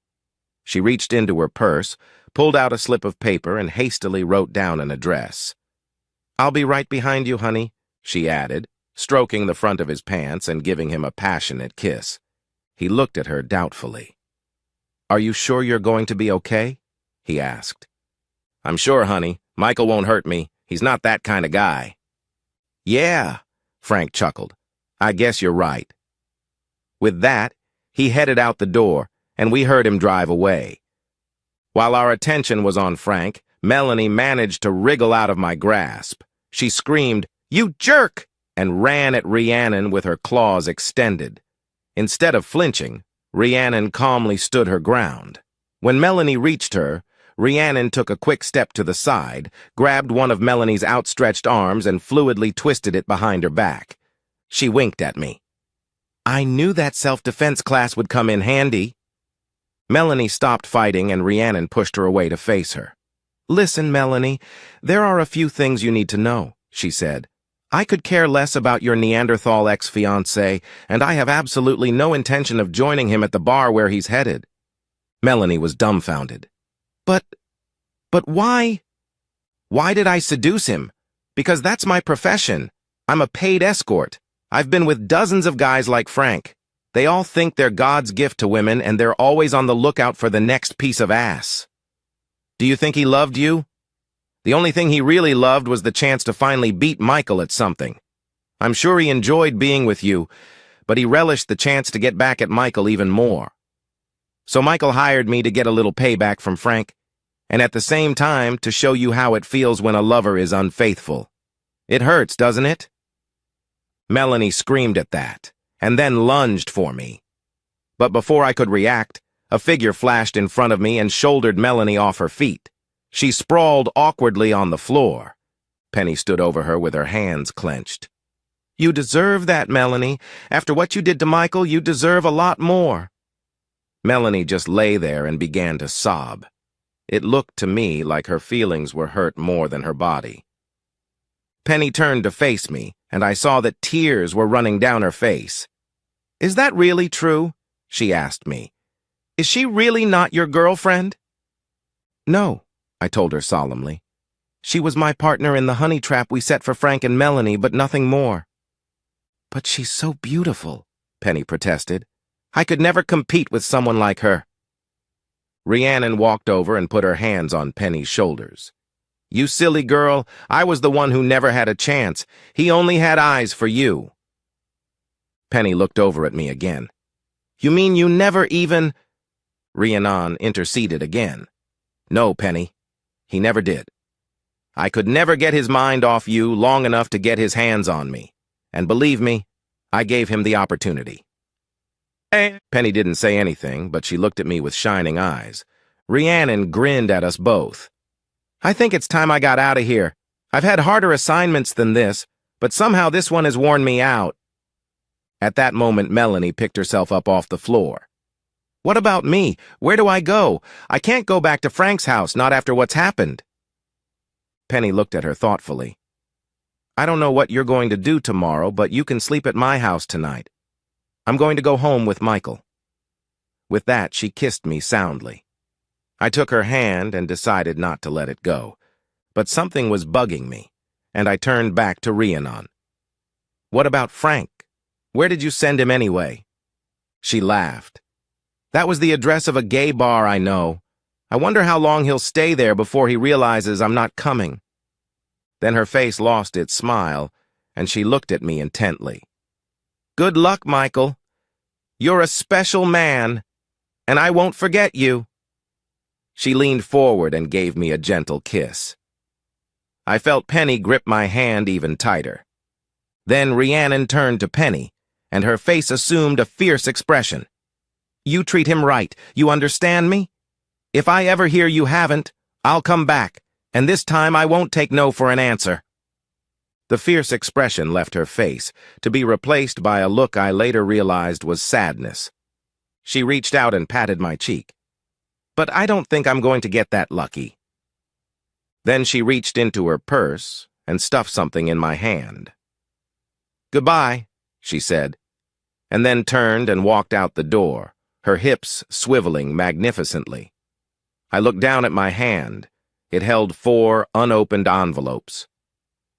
She reached into her purse, pulled out a slip of paper, and hastily wrote down an address. I'll be right behind you, honey, she added, stroking the front of his pants and giving him a passionate kiss. He looked at her doubtfully. Are you sure you're going to be okay? He asked. I'm sure, honey. Michael won't hurt me. He's not that kind of guy. Yeah, Frank chuckled. I guess you're right. With that, he headed out the door, and we heard him drive away. While our attention was on Frank, Melanie managed to wriggle out of my grasp. She screamed, You jerk! And ran at Rhiannon with her claws extended. Instead of flinching, Rhiannon calmly stood her ground. When Melanie reached her, Rhiannon took a quick step to the side, grabbed one of Melanie's outstretched arms and fluidly twisted it behind her back. She winked at me. I knew that self-defense class would come in handy. Melanie stopped fighting and Rhiannon pushed her away to face her. Listen, Melanie, there are a few things you need to know, she said. I could care less about your Neanderthal ex-fiancé, and I have absolutely no intention of joining him at the bar where he's headed. Melanie was dumbfounded. But why? Why did I seduce him? Because that's my profession. I'm a paid escort. I've been with dozens of guys like Frank. They all think they're God's gift to women, and they're always on the lookout for the next piece of ass. Do you think he loved you? The only thing he really loved was the chance to finally beat Michael at something. I'm sure he enjoyed being with you, but he relished the chance to get back at Michael even more. So Michael hired me to get a little payback from Frank, and at the same time to show you how it feels when a lover is unfaithful. It hurts, doesn't it? Melanie screamed at that, and then lunged for me. But before I could react, a figure flashed in front of me and shouldered Melanie off her feet. She sprawled awkwardly on the floor. Penny stood over her with her hands clenched. You deserve that, Melanie. After what you did to Michael, you deserve a lot more. Melanie just lay there and began to sob. It looked to me like her feelings were hurt more than her body. Penny turned to face me, and I saw that tears were running down her face. Is that really true? She asked me. Is she really not your girlfriend? No, I told her solemnly. She was my partner in the honey trap we set for Frank and Melanie, but nothing more. But she's so beautiful, Penny protested. I could never compete with someone like her. Rhiannon walked over and put her hands on Penny's shoulders. You silly girl, I was the one who never had a chance. He only had eyes for you. Penny looked over at me again. You mean you never even... Rhiannon interceded again. No, Penny. He never did. I could never get his mind off you long enough to get his hands on me. And believe me, I gave him the opportunity. Penny didn't say anything, but she looked at me with shining eyes. Rhiannon grinned at us both. I think it's time I got out of here. I've had harder assignments than this, but somehow this one has worn me out. At that moment, Melanie picked herself up off the floor. What about me? Where do I go? I can't go back to Frank's house, not after what's happened. Penny looked at her thoughtfully. I don't know what you're going to do tomorrow, but you can sleep at my house tonight. I'm going to go home with Michael. With that, she kissed me soundly. I took her hand and decided not to let it go. But something was bugging me, and I turned back to Rhiannon. What about Frank? Where did you send him anyway? She laughed. That was the address of a gay bar I know. I wonder how long he'll stay there before he realizes I'm not coming. Then her face lost its smile, and she looked at me intently. Good luck, Michael. You're a special man, and I won't forget you. She leaned forward and gave me a gentle kiss. I felt Penny grip my hand even tighter. Then Rhiannon turned to Penny, and her face assumed a fierce expression. "You treat him right, you understand me? If I ever hear you haven't, I'll come back, and this time I won't take no for an answer." The fierce expression left her face, to be replaced by a look I later realized was sadness. She reached out and patted my cheek. "But I don't think I'm going to get that lucky." Then she reached into her purse and stuffed something in my hand. "Goodbye," she said, and then turned and walked out the door, her hips swiveling magnificently. I looked down at my hand. It held 4 unopened envelopes.